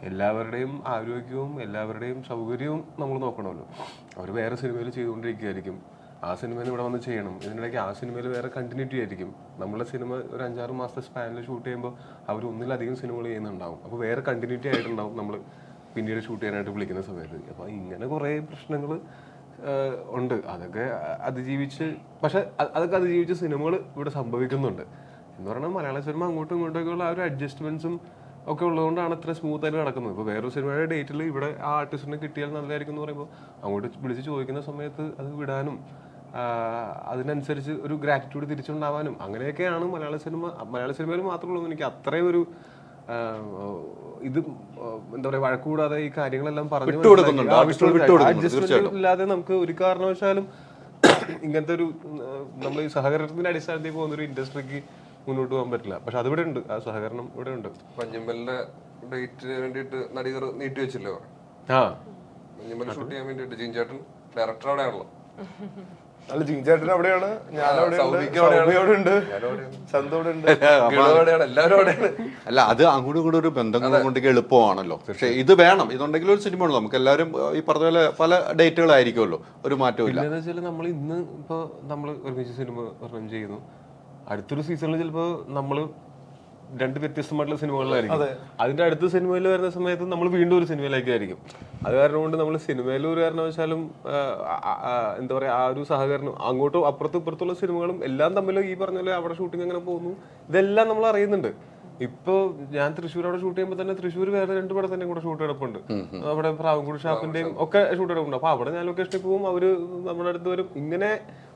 എല്ലാവരുടെയും ആരോഗ്യവും എല്ലാവരുടെയും സൗകര്യവും നമ്മൾ നോക്കണമല്ലോ. അവർ വേറെ സിനിമയിൽ ചെയ്തുകൊണ്ടിരിക്കുകയായിരിക്കും, ആ സിനിമയിൽ ഇവിടെ വന്ന് ചെയ്യണം, ഇതിനിടയ്ക്ക് ആ സിനിമയിൽ വേറെ കണ്ടിന്യൂറ്റി ആയിരിക്കും. നമ്മളെ സിനിമ ഒരു 5-6 മാസത്തെ സ്പാനിൽ ഷൂട്ട് ചെയ്യുമ്പോൾ അവർ ഒന്നിലധികം സിനിമകൾ ചെയ്യുന്നുണ്ടാവും. അപ്പോൾ വേറെ കണ്ടിന്യൂറ്റി ആയിട്ടുണ്ടാവും നമ്മൾ പിന്നീട് ഷൂട്ട് ചെയ്യാനായിട്ട് വിളിക്കുന്ന സമയത്ത്. അപ്പോൾ ഇങ്ങനെ കുറേ പ്രശ്നങ്ങൾ ഉണ്ട്. അതൊക്കെ അതിജീവിച്ച്, പക്ഷെ അതൊക്കെ അതിജീവിച്ച് സിനിമകൾ ഇവിടെ സംഭവിക്കുന്നുണ്ട് എന്ന് പറഞ്ഞാൽ മലയാള സിനിമ അങ്ങോട്ടും ഇങ്ങോട്ടൊക്കെയുള്ള ആ ഒരു അഡ്ജസ്റ്റ്മെന്റ്സും ഒക്കെ ഉള്ളതുകൊണ്ടാണ് ഇത്ര സ്മൂത്ത് ആയിട്ട് നടക്കുന്നത്. ഇപ്പോൾ വേറൊരു സിനിമയുടെ ഡേറ്റിൽ ഇവിടെ ആ ആർട്ടിസ്റ്റിനെ കിട്ടിയാൽ നല്ലതായിരിക്കും എന്ന് പറയുമ്പോൾ അങ്ങോട്ട് വിളിച്ച് ചോദിക്കുന്ന സമയത്ത് അത് വിടാനും അതിനനുസരിച്ച് ഒരു ഗ്രാറ്റിറ്റ്യൂഡ് തിരിച്ചുണ്ടാവാനും അങ്ങനെയൊക്കെയാണ് മലയാള സിനിമയിൽ മാത്രമേ ഉള്ളൂ. എനിക്ക് അത്രയും ഒരു ഇത് എന്താ പറയാ വഴക്കൂടാതെ ഈ കാര്യങ്ങളെല്ലാം പറഞ്ഞു ഇല്ലാതെ നമുക്ക് ഒരു കാരണവശാലും ഇങ്ങനത്തെ ഒരു നമ്മൾ ഈ സഹകരണത്തിന്റെ അടിസ്ഥാനത്തിൽ പോകുന്ന ഒരു ഇൻഡസ്ട്രിക്ക് മുന്നോട്ട് പോകാൻ പറ്റില്ല. പക്ഷെ അതിവിടെ ഉണ്ട്, ആ സഹകരണം ഇവിടെ ഉണ്ട്. മഞ്ഞുമ്മലിന്റെ ഡേറ്റിന് വേണ്ടിയിട്ട് നടികർ നീട്ടി വെച്ചില്ലോ. മഞ്ഞുമ്മൽ ഷൂട്ട് ചെയ്യാൻ വേണ്ടിയിട്ട് ജീൻ ചേട്ടൻ ഡയറക്ടർ അവിടെയാണല്ലോ. അല്ല, ജീൻ ചേട്ടൻ അവിടെയാണ്, ഞാൻ അല്ല അത് അങ്ങോട്ടും ഇങ്ങോട്ടും ഒരു ബന്ധങ്ങൾ കൊണ്ടൊക്കെ എളുപ്പമാണല്ലോ. പക്ഷെ ഇത് വേണം, ഇതുണ്ടെങ്കിൽ ഒരു സിനിമ ഉള്ളൂ. നമുക്ക് എല്ലാവരും ഈ പറഞ്ഞ പോലെ പല ഡേറ്റുകളായിരിക്കുമല്ലോ, ഒരു മാറ്റവും ഇല്ല. എന്താ വെച്ചാൽ നമ്മൾ ഇന്ന് ഇപ്പൊ നമ്മൾ ഒരുമിച്ച് സിനിമ റൺ ചെയ്യുന്നു, അടുത്തൊരു സീസണിൽ ചിലപ്പോൾ നമ്മൾ 2 വ്യത്യസ്തമായിട്ടുള്ള സിനിമകളിലായിരിക്കും. അതിന്റെ അടുത്ത സിനിമയിൽ വരുന്ന സമയത്ത് നമ്മൾ വീണ്ടും ഒരു സിനിമയിലേക്കായിരിക്കും. അത് കാരണം കൊണ്ട് നമ്മൾ സിനിമയിൽ ഒരു കാരണവശാലും എന്താ പറയാ ആ ഒരു സഹകരണം അങ്ങോട്ടും അപ്പുറത്തും ഇപ്പുറത്തുള്ള സിനിമകളും എല്ലാം തമ്മിൽ ഈ പറഞ്ഞ പോലെ അവിടെ ഷൂട്ടിംഗ് എങ്ങനെ പോകുന്നു ഇതെല്ലാം നമ്മൾ അറിയുന്നുണ്ട്. ഇപ്പൊ ഞാൻ തൃശ്ശൂർ അവിടെ ഷൂട്ട് ചെയ്യുമ്പോൾ തന്നെ തൃശ്ശൂർ വേറെ 2 പടത്തിന്റെയും കൂടെ ഷൂട്ട് കിടപ്പുണ്ട്. അവിടെ പ്രാവൻകൂട് ഷാപ്പിന്റെയും ഒക്കെ ഷൂട്ട് കിടപ്പുണ്ട്. അപ്പൊ അവിടെ ഞാൻ ലൊക്കേഷനിൽ പോകും, അവര് നമ്മുടെ അടുത്ത് വരും. ഇങ്ങനെ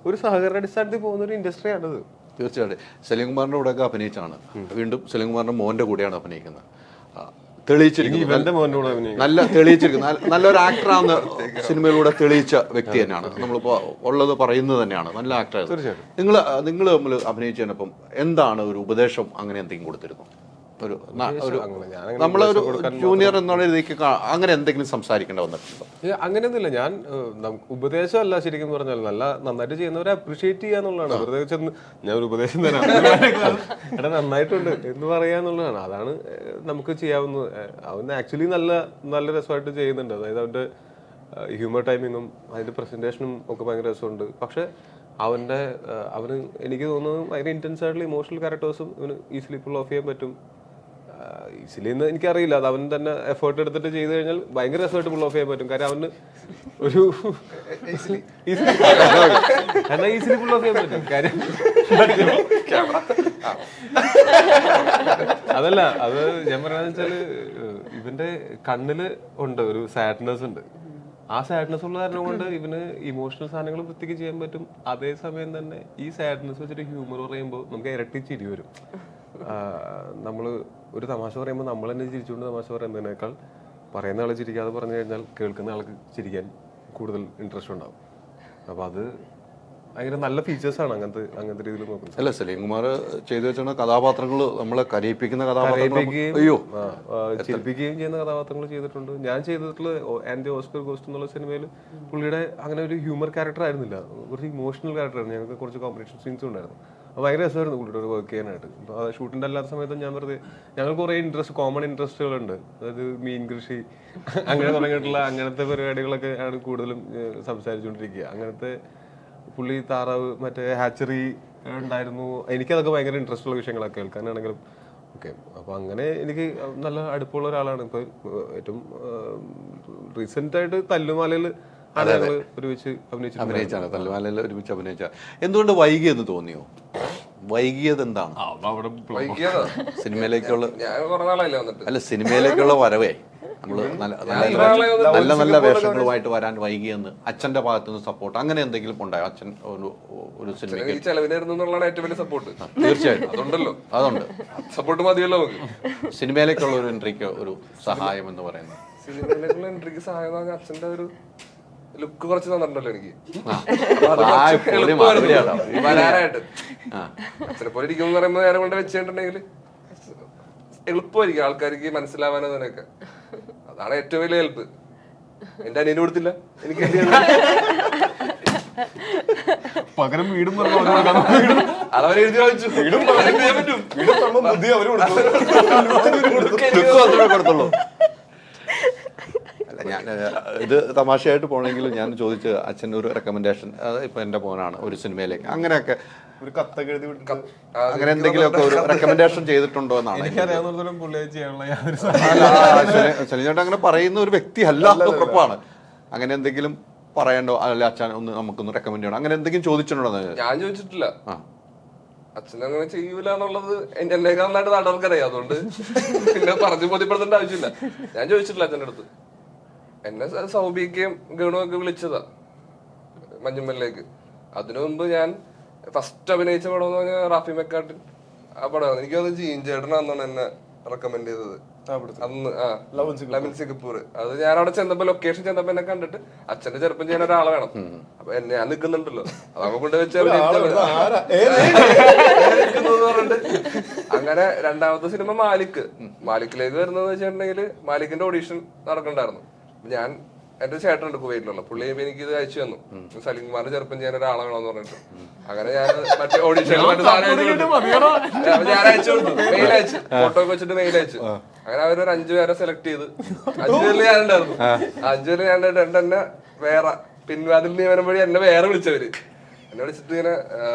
ഒരു സഹകരണ അടിസ്ഥാനത്തിൽ പോകുന്ന ഒരു ഇൻഡസ്ട്രിയാണിത്. തീർച്ചയായിട്ടും സലീംകുമാറിന്റെ കൂടെയൊക്കെ അഭിനയിച്ചാണ്, വീണ്ടും സലീംകുമാറിന്റെ മോന്റെ കൂടെയാണ് അഭിനയിക്കുന്നത്. തെളിയിച്ചിരിക്കുന്ന നല്ലൊരു ആക്ടറാണെന്ന് സിനിമയിലൂടെ തെളിയിച്ച വ്യക്തി തന്നെയാണ്. നമ്മളിപ്പോ ഉള്ളത് പറയുന്നത് തന്നെയാണ്, നല്ല ആക്ടറായിരുന്നു. നിങ്ങൾ തമ്മിൽ അഭിനയിച്ചതിനൊപ്പം എന്താണ് ഒരു ഉപദേശം അങ്ങനെ എന്തെങ്കിലും കൊടുത്തിരുന്നു? നമ്മളൊരു ജൂനിയർ എന്നുള്ള രീതിക്ക് അങ്ങനെ എന്തെങ്കിലും സംസാരിക്കേണ്ട വന്നിട്ടുണ്ടോ? അങ്ങനെയൊന്നുമില്ല. ഞാൻ ഉപദേശമല്ല ശരിക്കും പറഞ്ഞാൽ നന്നായിട്ട് ചെയ്യുന്നവരെ അപ്രീഷിയേറ്റ് ചെയ്യാന്നുള്ളതാണ്. വെറുതെ ചെന്ന് ഞാൻ ഒരു ഉപദേശം തരാം എടാ നന്നായിട്ടുണ്ട് എന്ന് പറയാന്നുള്ളതാണ്. അതാണ് നമുക്ക് ചെയ്യാവുന്നത്. അവൻ ആക്ച്വലി നല്ല രസമായിട്ട് ചെയ്യുന്നുണ്ട്. അതായത് അവന്റെ ഹ്യൂമർ ടൈമിങ്ങും അതിന്റെ പ്രസന്റേഷനും ഒക്കെ ഭയങ്കര രസമുണ്ട്. പക്ഷെ അവന് എനിക്ക് തോന്നുന്നു ഭയങ്കര ഇന്റൻസ് ആയിട്ടുള്ള ഇമോഷണൽ ക്യാരക്ടേഴ്സും ഇവന് ഈസിലി പുൾ ഓഫ് ചെയ്യാൻ പറ്റും. ഈസിലി എന്ന് എനിക്കറിയില്ല, അത് അവൻ തന്നെ എഫേർട്ട് എടുത്തിട്ട് ചെയ്ത് കഴിഞ്ഞാൽ ഭയങ്കര രസമായിട്ട് പുൾ ഓഫ് ചെയ്യാൻ പറ്റും. കാര്യം അവന് ഒരു എന്നാൽ ഈസിലി പുൾ ഓഫ് ചെയ്യാൻ പറ്റും. കാര്യം അതല്ല, അത് ഞാൻ പറയാന്ന് വെച്ചാല് ഇവന്റെ കണ്ണില് ഉണ്ട് ഒരു സാഡ്നെസ് ഉണ്ട്. ആ സാഡ്നെസ് ഉള്ള കാരണം കൊണ്ട് ഇവന് ഇമോഷണൽ സാധനങ്ങൾ വൃത്തിക്ക് ചെയ്യാൻ പറ്റും. അതേസമയം തന്നെ ഈ സാഡ്നെസ് വെച്ചിട്ട് ഹ്യൂമർ പറയുമ്പോൾ നമുക്ക് ഇരട്ടി ചിരി വരും. നമ്മള് ഒരു തമാശ പറയുമ്പോൾ നമ്മൾ തന്നെ ചിരിച്ചുകൊണ്ട് തമാശ പറയുന്നതിനേക്കാൾ പറയുന്ന ആള് ചിരിക്കാതെ പറഞ്ഞു കഴിഞ്ഞാൽ കേൾക്കുന്ന ആൾക്ക് ചിരിക്കാൻ കൂടുതൽ ഇൻട്രസ്റ്റ് ഉണ്ടാവും. അപ്പൊ അത് ഭയങ്കര നല്ല ഫീച്ചേഴ്സാണ് അങ്ങനത്തെ രീതിയിൽ നോക്കുന്നത്. അല്ല, സലീം കുമാർ ചെയ്തു വെച്ചാൽ കഥാപാത്രങ്ങൾ നമ്മളെ കരയിപ്പിക്കുന്ന കഥാപാത്രങ്ങൾ, അയ്യോ ചിരിപ്പിക്കുകയും ചെയ്യുന്ന കഥാപാത്രങ്ങൾ ചെയ്തിട്ടുണ്ട്. ഞാൻ ചെയ്തിട്ടുള്ള ആൻഡ് ഓസ്കർ ഗോസ്റ്റ് എന്നുള്ള സിനിമയിൽ പുള്ളിയുടെ അങ്ങനെ ഒരു ഹ്യൂമർ ക്യാരക്ടർ ആയിരുന്നില്ല, കുറച്ച് ഇമോഷണൽ ക്യാരക്ടറായിരുന്നു. ഞങ്ങൾക്ക് കുറച്ച് കോമ്പറ്റീഷൻ സീൻസും ഉണ്ടായിരുന്നു. അപ്പോൾ ഭയങ്കര രസമായിരുന്നു പുള്ളിയുടെ ഒരു വർക്ക് ചെയ്യാനായിട്ട്. അപ്പോൾ ഷൂട്ടിൻ്റെ അല്ലാത്ത സമയത്തും ഞാൻ വെറുതെ ഞങ്ങൾ കുറേ കോമൺ ഇൻട്രസ്റ്റുകളുണ്ട്. അതായത് മീൻ കൃഷി അങ്ങനെ തുടങ്ങിയിട്ടുള്ള അങ്ങനത്തെ പരിപാടികളൊക്കെ ആണ് കൂടുതലും സംസാരിച്ചുകൊണ്ടിരിക്കുക. അങ്ങനത്തെ പുള്ളി താറാവ് മറ്റേ ഹാച്ചറി ഉണ്ടായിരുന്നു. എനിക്കതൊക്കെ ഭയങ്കര ഇൻട്രസ്റ്റ് ഉള്ള വിഷയങ്ങളൊക്കെ കേൾക്കാനാണെങ്കിലും ഓക്കെ. അപ്പോൾ അങ്ങനെ എനിക്ക് നല്ല അടുപ്പമുള്ള ഒരാളാണ്. ഇപ്പോൾ ഏറ്റവും റീസെന്റ് ആയിട്ട് തല്ലുമാലയിൽ ഒരുമിച്ച് അഭിനയിച്ചാണ്. തല്ലുമാലയിൽ ഒരുമിച്ച് അഭിനയിച്ച. എന്തുകൊണ്ട് വൈകിയെന്ന് തോന്നിയോ? വൈകിയത് എന്താണ്? സിനിമയിലേക്കുള്ള അല്ല, സിനിമയിലേക്കുള്ള വരവേ നമ്മള് നല്ല നല്ല വേഷങ്ങളുമായിട്ട് വരാൻ വൈകിയെന്ന് അച്ഛന്റെ ഭാഗത്തുനിന്ന് സപ്പോർട്ട് അങ്ങനെ എന്തെങ്കിലും ഉണ്ടായോ? അച്ഛൻ ഒരു സിനിമയ്ക്ക് ഏറ്റവും വലിയ സപ്പോർട്ട് തീർച്ചയായിട്ടും അതുണ്ടല്ലോ, അതുണ്ട്. സപ്പോർട്ട് മതിയല്ലോ നമുക്ക്. സിനിമയിലേക്കുള്ള ഒരു എൻട്രിക്ക് ഒരു സഹായം എന്ന് പറയുന്നത്, സിനിമയിലേക്കുള്ള എൻട്രിക്ക് സഹായം അച്ഛന്റെ ഒരു ലുക്ക് കുറച്ച് തന്നിട്ടുണ്ടല്ലോ എനിക്ക്. വരാനായിട്ട് അച്ഛനെ പോലെ ഇരിക്കും എന്ന് പറയുമ്പോൾ നേരെ കൊണ്ട് വെച്ചിട്ടുണ്ടെങ്കിൽ എളുപ്പമായിരിക്കും ആൾക്കാർക്ക് മനസ്സിലാവാനോ അതിനൊക്കെ. അതാണ് ഏറ്റവും വലിയ ഹെൽപ്പ്. എന്റെ അനിയന് കൊടുത്തില്ല, എനിക്ക് പകരം വീടും അതവരെ എഴുതി വാങ്ങിച്ചു. കൊടുത്തുള്ളൂ. ഞാൻ ഇത് തമാശയായിട്ട് പോണെങ്കിലും ഞാൻ ചോദിച്ച അച്ഛൻ ഒരു റെക്കമെൻഡേഷൻ, ഇപ്പൊ എന്റെ മോനാണ് ഒരു സിനിമയിലേക്ക് അങ്ങനെയൊക്കെ ഒരു കത്തൊക്കെ എഴുതി അങ്ങനെ എന്തെങ്കിലുമൊക്കെ ഒരു റെക്കമെൻഡേഷൻ ചെയ്തിട്ടുണ്ടോ എന്നാണ്. ശനിചേട്ടൻ അങ്ങനെ പറയുന്ന ഒരു വ്യക്തി അല്ല, ഉറപ്പാണ്. അങ്ങനെ എന്തെങ്കിലും പറയണ്ടോ, അല്ല അച്ഛൻ ഒന്ന് നമുക്കൊന്ന് റെക്കമെൻഡ് ചെയ്യണം, അങ്ങനെ എന്തെങ്കിലും ചോദിച്ചിട്ടുണ്ടോ? ഞാൻ ചോദിച്ചിട്ടില്ല. അച്ഛൻ അങ്ങനെ ചെയ്യൂല എന്നുള്ളത് എന്നേക്കാൾ നന്നായിട്ട് നാട്ടുകാർക്കറിയാം. അതുകൊണ്ട് പിന്നെ പറഞ്ഞു ബോധ്യപ്പെടുത്തേണ്ട ആവശ്യമില്ല. ഞാൻ ചോദിച്ചിട്ടില്ല അച്ഛൻ്റെ അടുത്ത്. എന്നെ സൗബിക്കയും ഗണുവൊക്കെ വിളിച്ചതാ മഞ്ഞുമ്മലിലേക്ക്. അതിനു മുമ്പ് ഞാൻ ഫസ്റ്റ് അഭിനയിച്ച പടം എന്ന് പറഞ്ഞാൽ റാഫി മെക്കാട്ടിൻ ആ പടമാണ്. എനിക്കത് ജീൻ ചേട്ടനാന്നാണ് എന്നെ റെക്കമെൻഡ് ചെയ്തത് അന്ന്. ലവൻ സിംഗപ്പൂർ. അത് ഞാൻ അവിടെ ചെന്നപ്പോ ലൊക്കേഷൻ ചെന്നപ്പോ എന്നെ കണ്ടിട്ട് അച്ഛന്റെ ചെറുപ്പം ചെയ്യാൻ ഒരാളെ വേണം. അപ്പൊ ഞാൻ നിൽക്കുന്നുണ്ടല്ലോ, അതൊക്കെ കൊണ്ട് വെച്ചാൽ പറഞ്ഞിട്ട് അങ്ങനെ രണ്ടാമത്തെ സിനിമ മാലിക്കിലേക്ക് വരുന്നത് വെച്ചിട്ടുണ്ടെങ്കിൽ മാലിക്കിന്റെ ഓഡീഷൻ നടക്കണ്ടായിരുന്നു. ഞാൻ എന്റെ ചേട്ടനുണ്ട് കുവൈറ്റിലുള്ള, പുള്ളി എനിക്ക് ഇത് അയച്ചു തന്നു, സലീം കുമാറിന്റെ ചെറുപ്പം ചെയ്യാൻ ഒരാളെ വേണമെന്ന് പറഞ്ഞിട്ട്. അങ്ങനെ ഞാൻ മറ്റേ ഓഡീഷൻ ഞാൻ അയച്ചു കൊടുത്തു, മെയിൽ അയച്ചു, ഫോട്ടോ ഒക്കെ വെച്ചിട്ട് മെയിൽ അയച്ചു. അങ്ങനെ അവരൊരു 5 പേരെ സെലക്ട് ചെയ്ത് 5 പേരിൽ ഞാനുണ്ടായിരുന്നു. 5 പേര് ഞാൻ എന്നെ വേറെ പിൻവാതിൽ നിയമനം വഴി എന്നെ വേറെ വിളിച്ചവര് എന്നെ വിളിച്ചിട്ട് ഇങ്ങനെ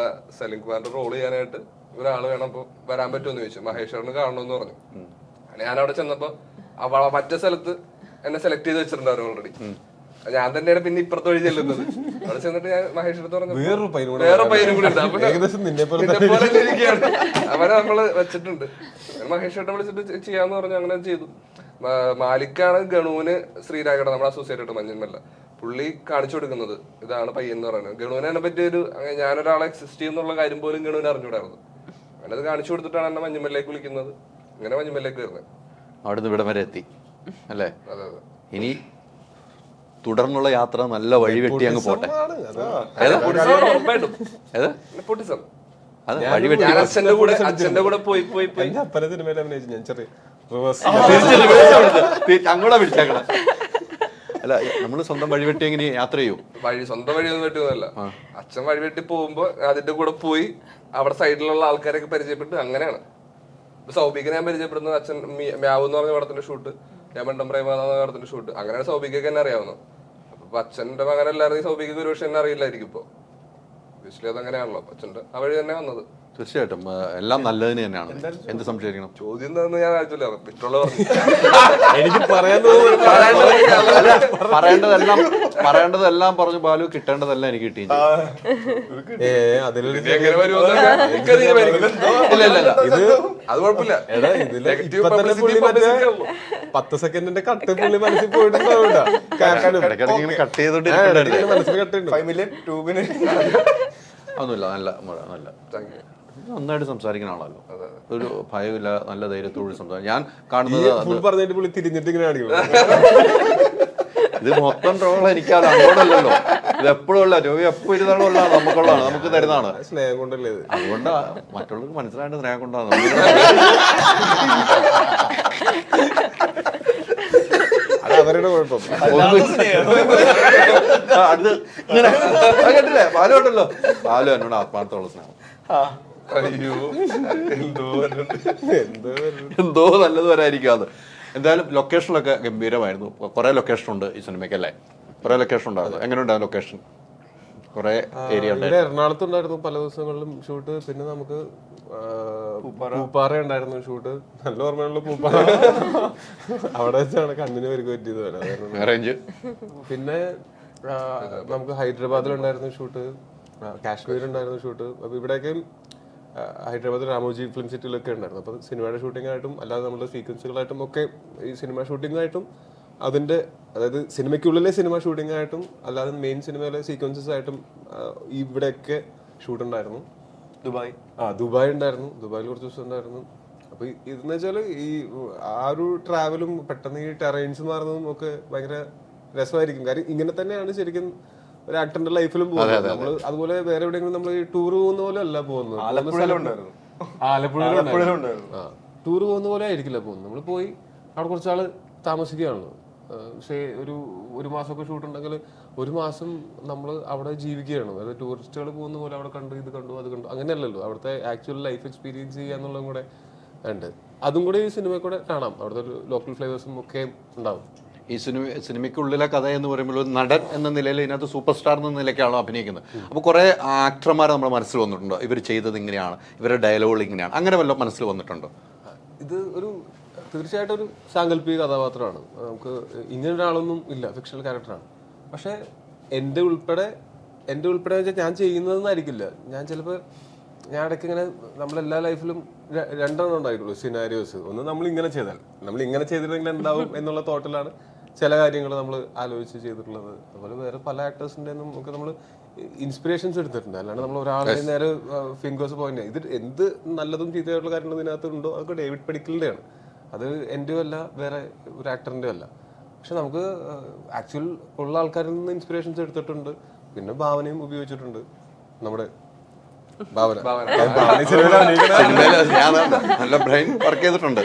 സലീം കുമാറിന്റെ റോള് ചെയ്യാനായിട്ട് ഒരാള് വേണം, അപ്പൊ വരാൻ പറ്റുമെന്ന് ചോദിച്ചു. മഹേശ്വരന് കാണണമെന്ന് പറഞ്ഞു. അങ്ങനെ ഞാൻ അവിടെ ചെന്നപ്പോ മറ്റേ സ്ഥലത്ത് എന്നെ സെലക്ട് ചെയ്ത് വെച്ചിട്ടുണ്ടായിരുന്നു ഓൾറെഡി. ഞാൻ തന്നെയാണ് പിന്നെ ഇപ്പുറത്ത് വഴി ചെല്ലുന്നത്. അവിടെ ചെന്നിട്ട് ഞാൻ മഹേഷിനടുത്ത് പറഞ്ഞു വേറെ പയ്യനും കൂടി ഉണ്ട്, അവരെ നമ്മള് വെച്ചിട്ടുണ്ട്. മഹേഷിനെ വിളിച്ചിട്ട് ചെയ്യാന്ന് പറഞ്ഞു. അങ്ങനെ ചെയ്തു. മാലിക്കാണ് ഗണുവിന് ശ്രീരാഗട നമ്മുടെ അസോസിയേറ്റ് മഞ്ഞന്മല്ല പുള്ളി കാണിച്ചു കൊടുക്കുന്നത്. ഇതാണ് പയ്യൻ എന്ന് പറയുന്നത്. ഗണുവിനെ പറ്റി ഞാനൊരാളെ എക്സിസ്റ്റ് ചെയ്യുന്നുള്ള കാര്യം പോലും ഗണുവിന് അറിഞ്ഞൂടായിരുന്നു. അങ്ങനെ അത് കാണിച്ചു കൊടുത്തിട്ടാണ് എന്നെ മഞ്ഞുമല്ലേക്ക് വിളിക്കുന്നത്. ഇങ്ങനെ മഞ്ഞുമല്ലേക്ക് വരുന്നത്. അവിടുന്ന് ഇവിടം വരെ എത്തി അല്ലേ? ഇനി തുടർന്നുള്ള യാത്ര നല്ല വഴിവെട്ടി അങ്ങ് പോട്ടെ. അച്ഛന്റെ കൂടെ പോയി അങ്ങോട്ടാ പിടിച്ചേക്കണ. അല്ല, നമ്മള് സ്വന്തം വഴിവെട്ടി എങ്ങനെ യാത്ര ചെയ്യും? സ്വന്തം വഴിയൊന്നും വെട്ടുന്നതല്ല. അച്ഛൻ വഴിവെട്ടി പോകുമ്പോ അതിന്റെ കൂടെ പോയി അവിടെ സൈഡിലുള്ള ആൾക്കാരൊക്കെ പരിചയപ്പെട്ട് അങ്ങനെയാണ്. സൗബിക്ക് ഞാൻ പരിചയപ്പെടുന്നത് അച്ഛൻ മ്യാവ് എന്ന് പറഞ്ഞ പടത്തിന്റെ ഷൂട്ട്, ഞാൻ മണ്ടം പ്രേമ പടത്തിന്റെ ഷൂട്ട്, അങ്ങനെയാണ് സൗബിക്കൊക്കെ എന്നെ അറിയാവുന്നത്. അപ്പൊ അച്ഛന്റെ മകനല്ലായിരുന്നു സൗബിക്ക് ഒരു പക്ഷെ എന്നെ അറിയില്ലായിരിക്കും. ഇപ്പൊ ഒബിയസ്ലി അതങ്ങനെയാണല്ലോ, അച്ഛന്റെ ആ വഴി തന്നെ വന്നത്. തീർച്ചയായിട്ടും എല്ലാം നല്ലതിന് തന്നെയാണ്. എന്ത് സംശയിക്കണം? ചോദ്യം എന്താണെന്ന് ഞാൻ ആയിട്ടില്ല, മറ്റുള്ള എനിക്ക് പറയാൻ പറയേണ്ടതെല്ലാം പറഞ്ഞു ബാലു, കിട്ടേണ്ടതെല്ലാം എനിക്ക് കിട്ടി. അതിലൊരു എങ്ങനെ വരുമെന്ന് ഇല്ല ഇത് അത് കുഴപ്പമില്ല. എടാ ഇതില് ഇപ്പൊ തന്നെ പുള്ളി മറ്റേ 10 സെക്കൻഡിന്റെ കട്ട് പുള്ളി മനസ്സിൽ പോയിട്ടുണ്ടാവില്ല. ഇടയ്ക്കിടയ്ക്ക് ഇങ്ങനെ കട്ട് ചെയ്തോണ്ടിരിക്കണ്ടായിരുന്നു. മനസ്സിൽ കട്ടുണ്ട്. 5 million 2 million ഒന്നുമില്ല, നല്ല നന്നായിട്ട് സംസാരിക്കുന്ന ആളല്ലോ. ഒരു ഭയമില്ല, നല്ല ധൈര്യത്തോട് സംസാരിക്കും. ഞാൻ കാണുന്നത് പറഞ്ഞിട്ട് പുള്ളി തിരിഞ്ഞിട്ട് ഇങ്ങനെ കാണിക്കും. ഇത് മൊത്തം ട്രോൾ എനിക്കത് അങ്ങോട്ടല്ലല്ലോ, ഇത് എപ്പോഴും ഉള്ള രോഗി എപ്പോ ഇരുന്നാളും നമുക്കുള്ളതാണ്, നമുക്ക് തരുന്നതാണ്. സ്നേഹം കൊണ്ടല്ലേ ഇത്. അതുകൊണ്ടാ മറ്റുള്ളവർക്ക് മനസ്സിലായിട്ട് സ്നേഹം കൊണ്ടാണ്. അത് അവരുടെ കുഴപ്പം. അടുത്ത് ഇങ്ങനെ കേട്ടില്ലേ, ബാലു ഉണ്ടല്ലോ, ബാലു എന്നോട് ആത്മാർത്ഥമുള്ള സ്നേഹം. അയ്യോ എന്തോ നല്ലത് വരായിരിക്കും അത്. എന്തായാലും ലൊക്കേഷനിലൊക്കെ ഗംഭീരമായിരുന്നു. കുറെ ലൊക്കേഷൻ ഉണ്ട് ഈ സിനിമയ്ക്ക് അല്ലേ? കുറെ ലൊക്കേഷൻ ഉണ്ടായിരുന്നു. എങ്ങനെ ഉണ്ടായിരുന്നു ലൊക്കേഷൻ? കുറെ ഏരിയ ഇവിടെ എറണാകുളത്ത് ഉണ്ടായിരുന്നു പല ദിവസങ്ങളിലും ഷൂട്ട്. പിന്നെ നമുക്ക് പൂപ്പാറ ഉണ്ടായിരുന്നു ഷൂട്ട്. നല്ല ഓർമ്മയുള്ള പൂപ്പാറ. അവിടെ വെച്ചാണ് കണ്ണിന് പരിക്ക് പറ്റിയത്. റേഞ്ച്. പിന്നെ നമുക്ക് ഹൈദരാബാദിലുണ്ടായിരുന്നു ഷൂട്ട്, കാശ്മീരുണ്ടായിരുന്നു ഷൂട്ട്. അപ്പൊ ഇവിടെയൊക്കെ ഹൈദരാബാദ് രാമോജി ഫിലിം സിറ്റിയിലൊക്കെ ഉണ്ടായിരുന്നു. അപ്പോൾ സിനിമയുടെ ഷൂട്ടിംഗ് ആയിട്ടും അല്ലാതെ നമ്മുടെ സീക്വൻസുകളായിട്ടും ഒക്കെ ഈ സിനിമ ഷൂട്ടിംഗ് ആയിട്ടും അതിന്റെ, അതായത് സിനിമയ്ക്കുള്ളിലെ സിനിമ ഷൂട്ടിംഗ് ആയിട്ടും അല്ലാതെ മെയിൻ സിനിമയിലെ സീക്വൻസസ് ആയിട്ടും ഇവിടെയൊക്കെ ഷൂട്ട് ഉണ്ടായിരുന്നു. ദുബായ് ഉണ്ടായിരുന്നു. ദുബായിൽ കുറച്ച് ദിവസം ഉണ്ടായിരുന്നു. അപ്പൊ ഇതെന്ന് വെച്ചാല് ഈ ആ ഒരു ട്രാവലും പെട്ടെന്ന് ഈ ടെറൈൻസ് മാറുന്നതും ഒക്കെ ഭയങ്കര രസമായിരിക്കും. കാര്യം ഇങ്ങനെ തന്നെയാണ് ശരിക്കും ഒരു ആക്ടറിന്റെ ലൈഫിലും പോകുന്നത്. നമ്മള് അതുപോലെ വേറെ എവിടെയെങ്കിലും നമ്മൾ ഈ ടൂർ പോകുന്ന പോലെ അല്ല പോകുന്നത്. ആലപ്പുഴയിലുണ്ടായിരുന്നു. ടൂർ പോകുന്ന പോലെ ആയിരിക്കില്ല പോകുന്നത്. നമ്മൾ പോയി അവിടെ കുറച്ചാള് താമസിക്കുകയാണല്ലോ. പക്ഷേ ഒരു മാസമൊക്കെ ഷൂട്ട് ഉണ്ടെങ്കിൽ 1 മാസം നമ്മൾ അവിടെ ജീവിക്കുകയാണ്. അതായത് ടൂറിസ്റ്റുകൾ പോകുന്ന പോലെ അവിടെ കണ്ടു, ഇത് കണ്ടു, അത് കണ്ടു, അങ്ങനെയല്ലല്ലോ. അവിടുത്തെ ആക്ച്വൽ ലൈഫ് എക്സ്പീരിയൻസ് ചെയ്യുക എന്നുള്ളതും കൂടെ ഉണ്ട്. അതും കൂടെ ഈ സിനിമയിൽ കൂടെ കാണാം. അവിടുത്തെ ഒരു ലോക്കൽ ഫ്ലേവേഴ്സും ഒക്കെ ഉണ്ടാവും. ഈ സിനിമയ്ക്കുള്ളിലെ കഥ എന്ന് പറയുമ്പോൾ ഒരു നടൻ എന്ന നിലയിൽ ഇതിനകത്ത് സൂപ്പർ സ്റ്റാർ എന്ന നിലയ്ക്കാണോ അഭിനയിക്കുന്നത്. അപ്പോൾ കുറേ ആക്ടർമാർ നമ്മുടെ മനസ്സിൽ വന്നിട്ടുണ്ടോ? ഇവർ ചെയ്തത് ഇങ്ങനെയാണ്, ഇവരുടെ ഡയലോഗ് ഇങ്ങനെയാണ്, അങ്ങനെ വല്ല മനസ്സിൽ വന്നിട്ടുണ്ടോ? ഇത് ഒരു തീർച്ചയായിട്ടും ഒരു സാങ്കല്പിക കഥാപാത്രമാണ്. നമുക്ക് ഇങ്ങനെ ഒരാളൊന്നും ഇല്ല, ഫിക്ഷണൽ ക്യാരക്ടറാണ്. പക്ഷേ എൻ്റെ ഉൾപ്പെടെ വെച്ചാൽ ഞാൻ ചെയ്യുന്നതെന്നായിരിക്കില്ല. ഞാൻ ചിലപ്പോൾ ഞാൻ ഇടയ്ക്ക് ഇങ്ങനെ നമ്മളെല്ലാ ലൈഫിലും 2 എണ്ണം ഉണ്ടായിട്ടുള്ളൂ സിനാരിയോസ്. ഒന്ന് നമ്മളിങ്ങനെ ചെയ്തിട്ടുണ്ടെങ്കിൽ എന്താവും എന്നുള്ള തോട്ടിലാണ് ചില കാര്യങ്ങൾ നമ്മൾ ആലോചിച്ച് ചെയ്തിട്ടുള്ളത്. അതുപോലെ വേറെ പല ആക്ടേഴ്സിൻ്റെ നമുക്ക് നമ്മൾ ഇൻസ്പിറേഷൻസ് എടുത്തിട്ടുണ്ട്. അല്ലാണ്ട് നമ്മൾ ഒരാളെ നേരെ ഫിംഗേഴ്സ് പോയിന്റ് ഇത് എന്ത് നല്ലതും ചീത്തയായിട്ടുള്ള കാര്യങ്ങൾ ഇതിനകത്ത് ഉണ്ടോ അതൊക്കെ ഡേവിഡ് പടിക്കലിൻ്റെയാണ്. അത് എൻ്റെ അല്ല, വേറെ ഒരു ആക്ടറിൻ്റെ അല്ല. പക്ഷെ നമുക്ക് ആക്ച്വൽ ഉള്ള ആൾക്കാരിൽ നിന്ന് ഇൻസ്പിറേഷൻസ് എടുത്തിട്ടുണ്ട്. പിന്നെ ഭാവനയും ഉപയോഗിച്ചിട്ടുണ്ട്. നമ്മുടെ നല്ല ബ്രെയിൻ വർക്ക് ചെയ്തിട്ടുണ്ട്.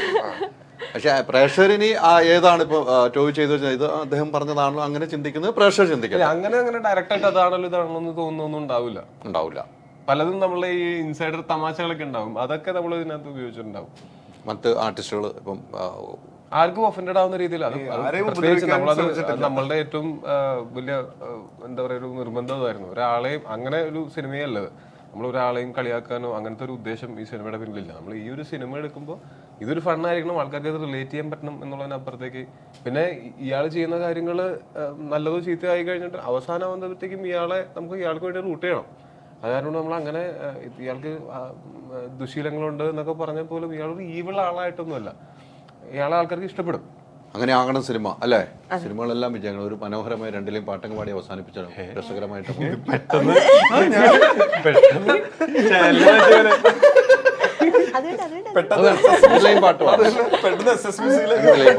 പക്ഷെ പ്രേക്ഷകരിനി ഏതാണ് ഇപ്പൊ ടോയ് ചെയ്ത് വെച്ചാൽ ഇത് അദ്ദേഹം പറഞ്ഞതാണല്ലോ അങ്ങനെ ചിന്തിക്കുന്നത് പ്രേക്ഷകർ ചിന്തിക്കില്ല. അങ്ങനെ ഡയറക്റ്റായിട്ട് അതാണല്ലോ ഇതാണല്ലോ എന്ന് തോന്നുന്നൊന്നും ഉണ്ടാവില്ല. പലതും നമ്മളെ ഈ ഇൻസൈഡർ തമാശകളൊക്കെ ഉണ്ടാവും. അതൊക്കെ നമ്മൾ ഇതിനകത്ത് ഉപയോഗിച്ചിട്ടുണ്ടാവും. മറ്റ് ആർട്ടിസ്റ്റുകൾ ഇപ്പം ആർക്കും ഒഫൻഡഡ് ആവുന്ന രീതിയിലാണ്. നമ്മളുടെ ഏറ്റവും വലിയ എന്താ പറയുക ഒരു നിർബന്ധമായിരുന്നു. ഒരാളെയും അങ്ങനെ ഒരു സിനിമയല്ലത്. നമ്മൾ ഒരാളെയും കളിയാക്കാനോ അങ്ങനത്തെ ഒരു ഉദ്ദേശം ഈ സിനിമയുടെ പിന്നിലില്ല. നമ്മൾ ഈ ഒരു സിനിമ എടുക്കുമ്പോൾ ഇതൊരു ഫണ്ണായിരിക്കണം, ആൾക്കാർക്ക് അത് റിലേറ്റ് ചെയ്യാൻ പറ്റണം എന്നുള്ളതിനപ്പുറത്തേക്ക് പിന്നെ ഇയാൾ ചെയ്യുന്ന കാര്യങ്ങൾ നല്ലതോ ചീത്തയോ ആയി കഴിഞ്ഞിട്ട് അവസാനമാകുമ്പോഴത്തേക്കും ഇയാൾക്ക് വേണ്ടി റൂട്ട് ചെയ്യണം. അത് കാരണം നമ്മൾ അങ്ങനെ ഇയാൾക്ക് ദുശീലങ്ങളുണ്ട് എന്നൊക്കെ പറഞ്ഞ പോലും ഇയാളൊരു ഈവിൾ ആളായിട്ടൊന്നുമല്ല. ഇയാളെ ആൾക്കാർക്ക് ഇഷ്ടപ്പെടും. അങ്ങനെ ആകണം സിനിമ അല്ലേ? സിനിമകളെല്ലാം വിജയങ്ങൾ. ഒരു മനോഹരമായ 2 പാട്ടങ്ങ് പാടി അവസാനിപ്പിച്ചാണ് രസകരമായിട്ട്.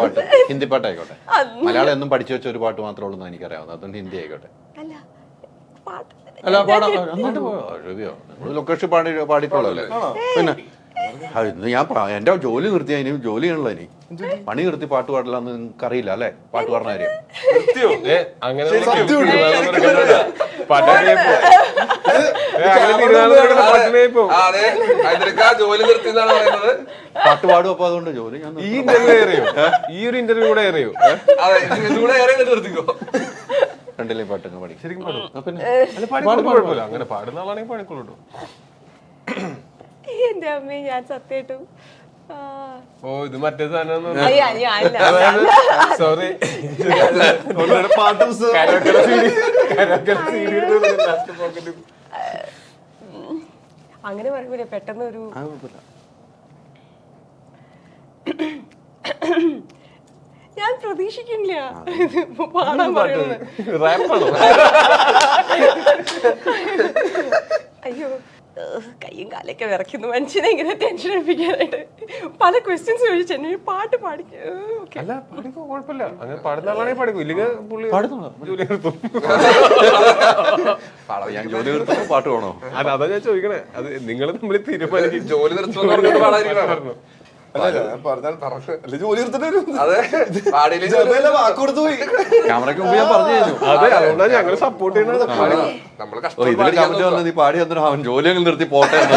പാട്ട് ഹിന്ദി പാട്ടായിക്കോട്ടെ. മലയാളം എന്നും പഠിച്ചു വെച്ച ഒരു പാട്ട് മാത്രമേ ഉള്ളൂ എനിക്കറിയാവുന്നത്. അതുകൊണ്ട് ഹിന്ദി ആയിക്കോട്ടെ. അല്ല പാടാം, ലൊക്കേഷൻ പാടിയിട്ടുള്ളൂ അല്ലേ? പിന്നെ ഇന്ന് ഞാൻ എന്റെ ജോലി നിർത്തിയാ ഇനി ജോലി ചെയ്യണല്ലോ. ഇനി പണി നിർത്തി പാട്ട് പാടില്ല എന്ന് നിങ്ങൾക്ക് അറിയില്ല അല്ലേ? പാട്ട് പാടുന്ന കാര്യം പാട്ട് പാടും. അപ്പൊ അതുകൊണ്ട് ജോലി ഞാൻ ഈ ഒരു ഇന്റർവ്യൂ കൂടെ അറിയോ? 2 പാട്ടൊക്കെ പാടി ശരിക്കും പാടും. പിന്നെ അങ്ങനെ പാടുന്ന ആളാണെങ്കിൽ പാടിക്കോളൂ. എന്റെ അമ്മേ ഞാൻ സത്യമായിട്ടും ഓ ഇത് മറ്റേ സാധനം സോറി പാട്ടും അങ്ങനെ പറയുമ്പോ പെട്ടെന്ന് ഒരു ഞാൻ പ്രതീക്ഷിക്കില്ല പാടാൻ പറയുന്നത്. അയ്യോ കയ്യും കാലൊക്കെ വിറയ്ക്കുന്നു മനുഷ്യനെ ഇങ്ങനെ ടെൻഷൻ എടുപ്പിക്കാനായിട്ട്. പല ക്വസ്റ്റ്യൻസ് ചോദിച്ചു എന്നെ പാട്ട് പാടിക്കും. അല്ല പാടിക്കോ, കുഴപ്പമില്ല. അങ്ങനെ പാടുന്ന ആളാണെങ്കിൽ പാടിക്കും, ഇല്ലെങ്കിൽ പുള്ളി ജോലി നിർത്തും. ഞാൻ ജോലി നിർത്തുമ്പോ പാട്ട് വേണോ? അതാ ഞാൻ ചോദിക്കണേ, അത് നിങ്ങൾ തമ്മിൽ തീരുമാനിക്കും. ജോലി നിർത്തുമെന്ന് പറഞ്ഞിട്ട് പാടാതിരിക്കണം. ജോലി അതെ പാടിയില്ലെങ്കിൽ വാക്ക് കൊടുത്തു പോയി. ക്യാമറയ്ക്ക് മുമ്പ് ഞാൻ പറഞ്ഞു കഴിഞ്ഞു. അതെ, അതുകൊണ്ടാണ് ഞങ്ങൾ സപ്പോർട്ട് ചെയ്യുന്നത്. നമ്മള് ഇതിൽ കമന്റ് വന്നത് നീ പാടി വന്നിട്ട് അവൻ ജോലി അങ്ങ് നിർത്തി പോട്ടെ എന്ന്.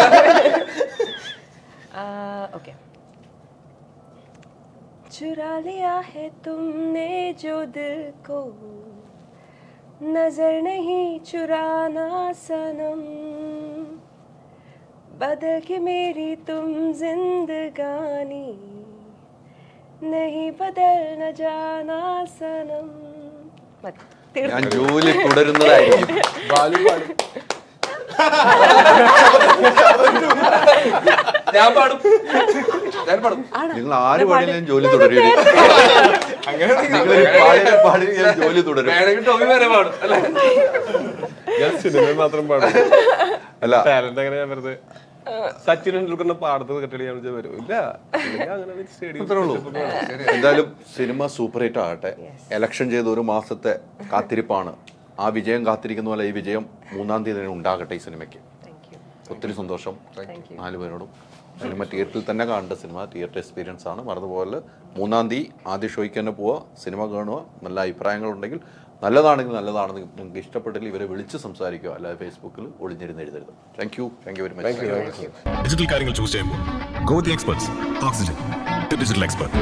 ओके चुरा लिया है तुमने जो दिल को नजर नहीं चुराना सनम बदल के मेरी तुम जिंदगानी नहीं बदल न जाना सनम. ഞാൻ ജോലി തുടരുന്നതായിരിക്കും. ഞാൻ പാടും. നിങ്ങൾ ആര് പാടിയാലും ജോലി തുടരും. പാടി ഞാൻ ജോലി തുടരും. വേണമെങ്കിൽ ടോമി വരെ പാടും അല്ലേ? ഞാൻ സിനിമയിൽ മാത്രം പാടും. അല്ല ടാലന്റ് അങ്ങനെ ഞാൻ വെറുതെ സച്ചിൻ ടെണ്ടുൽക്കറിന്റെ പാടത്ത് കെട്ടിട്ട് ഞാൻ വരും. ഇല്ല അങ്ങനെ സ്റ്റേഡിയം. എന്തായാലും സിനിമ സൂപ്പർ ഹിറ്റ് ആകട്ടെ. എലക്ഷൻ ചെയ്ത ഒരു മാസത്തെ കാത്തിരിപ്പാണ്. ആ വിജയം കാത്തിരിക്കുന്ന പോലെ ഈ വിജയം 3-ാം തീയതി തന്നെ ഉണ്ടാകട്ടെ ഈ സിനിമയ്ക്ക്. ഒത്തിരി സന്തോഷം 4 പേരോടും. സിനിമ തിയേറ്ററിൽ തന്നെ കാണേണ്ട സിനിമ, തിയേറ്റർ എക്സ്പീരിയൻസ് ആണ്. മറന്നുപോലെ 3-ാം തീയതി ആദ്യ ഷോയ്ക്ക് തന്നെ പോവുക, സിനിമ കാണുക. നല്ല അഭിപ്രായങ്ങളുണ്ടെങ്കിൽ നല്ലതാണെങ്കിൽ നല്ലതാണെന്ന് നിങ്ങൾക്ക് ഇഷ്ടപ്പെട്ടില്ല ഇവരെ വിളിച്ച് സംസാരിക്കുക, അല്ലാതെ ഫേസ്ബുക്കിൽ ഒളിഞ്ഞിരുന്ന് എഴുതരുത്. Thank you very much. Digital കാര്യങ്ങൾ ചൂസ് ചെയ്യുമ്പോൾ go with the experts. Oxygen, digital expert.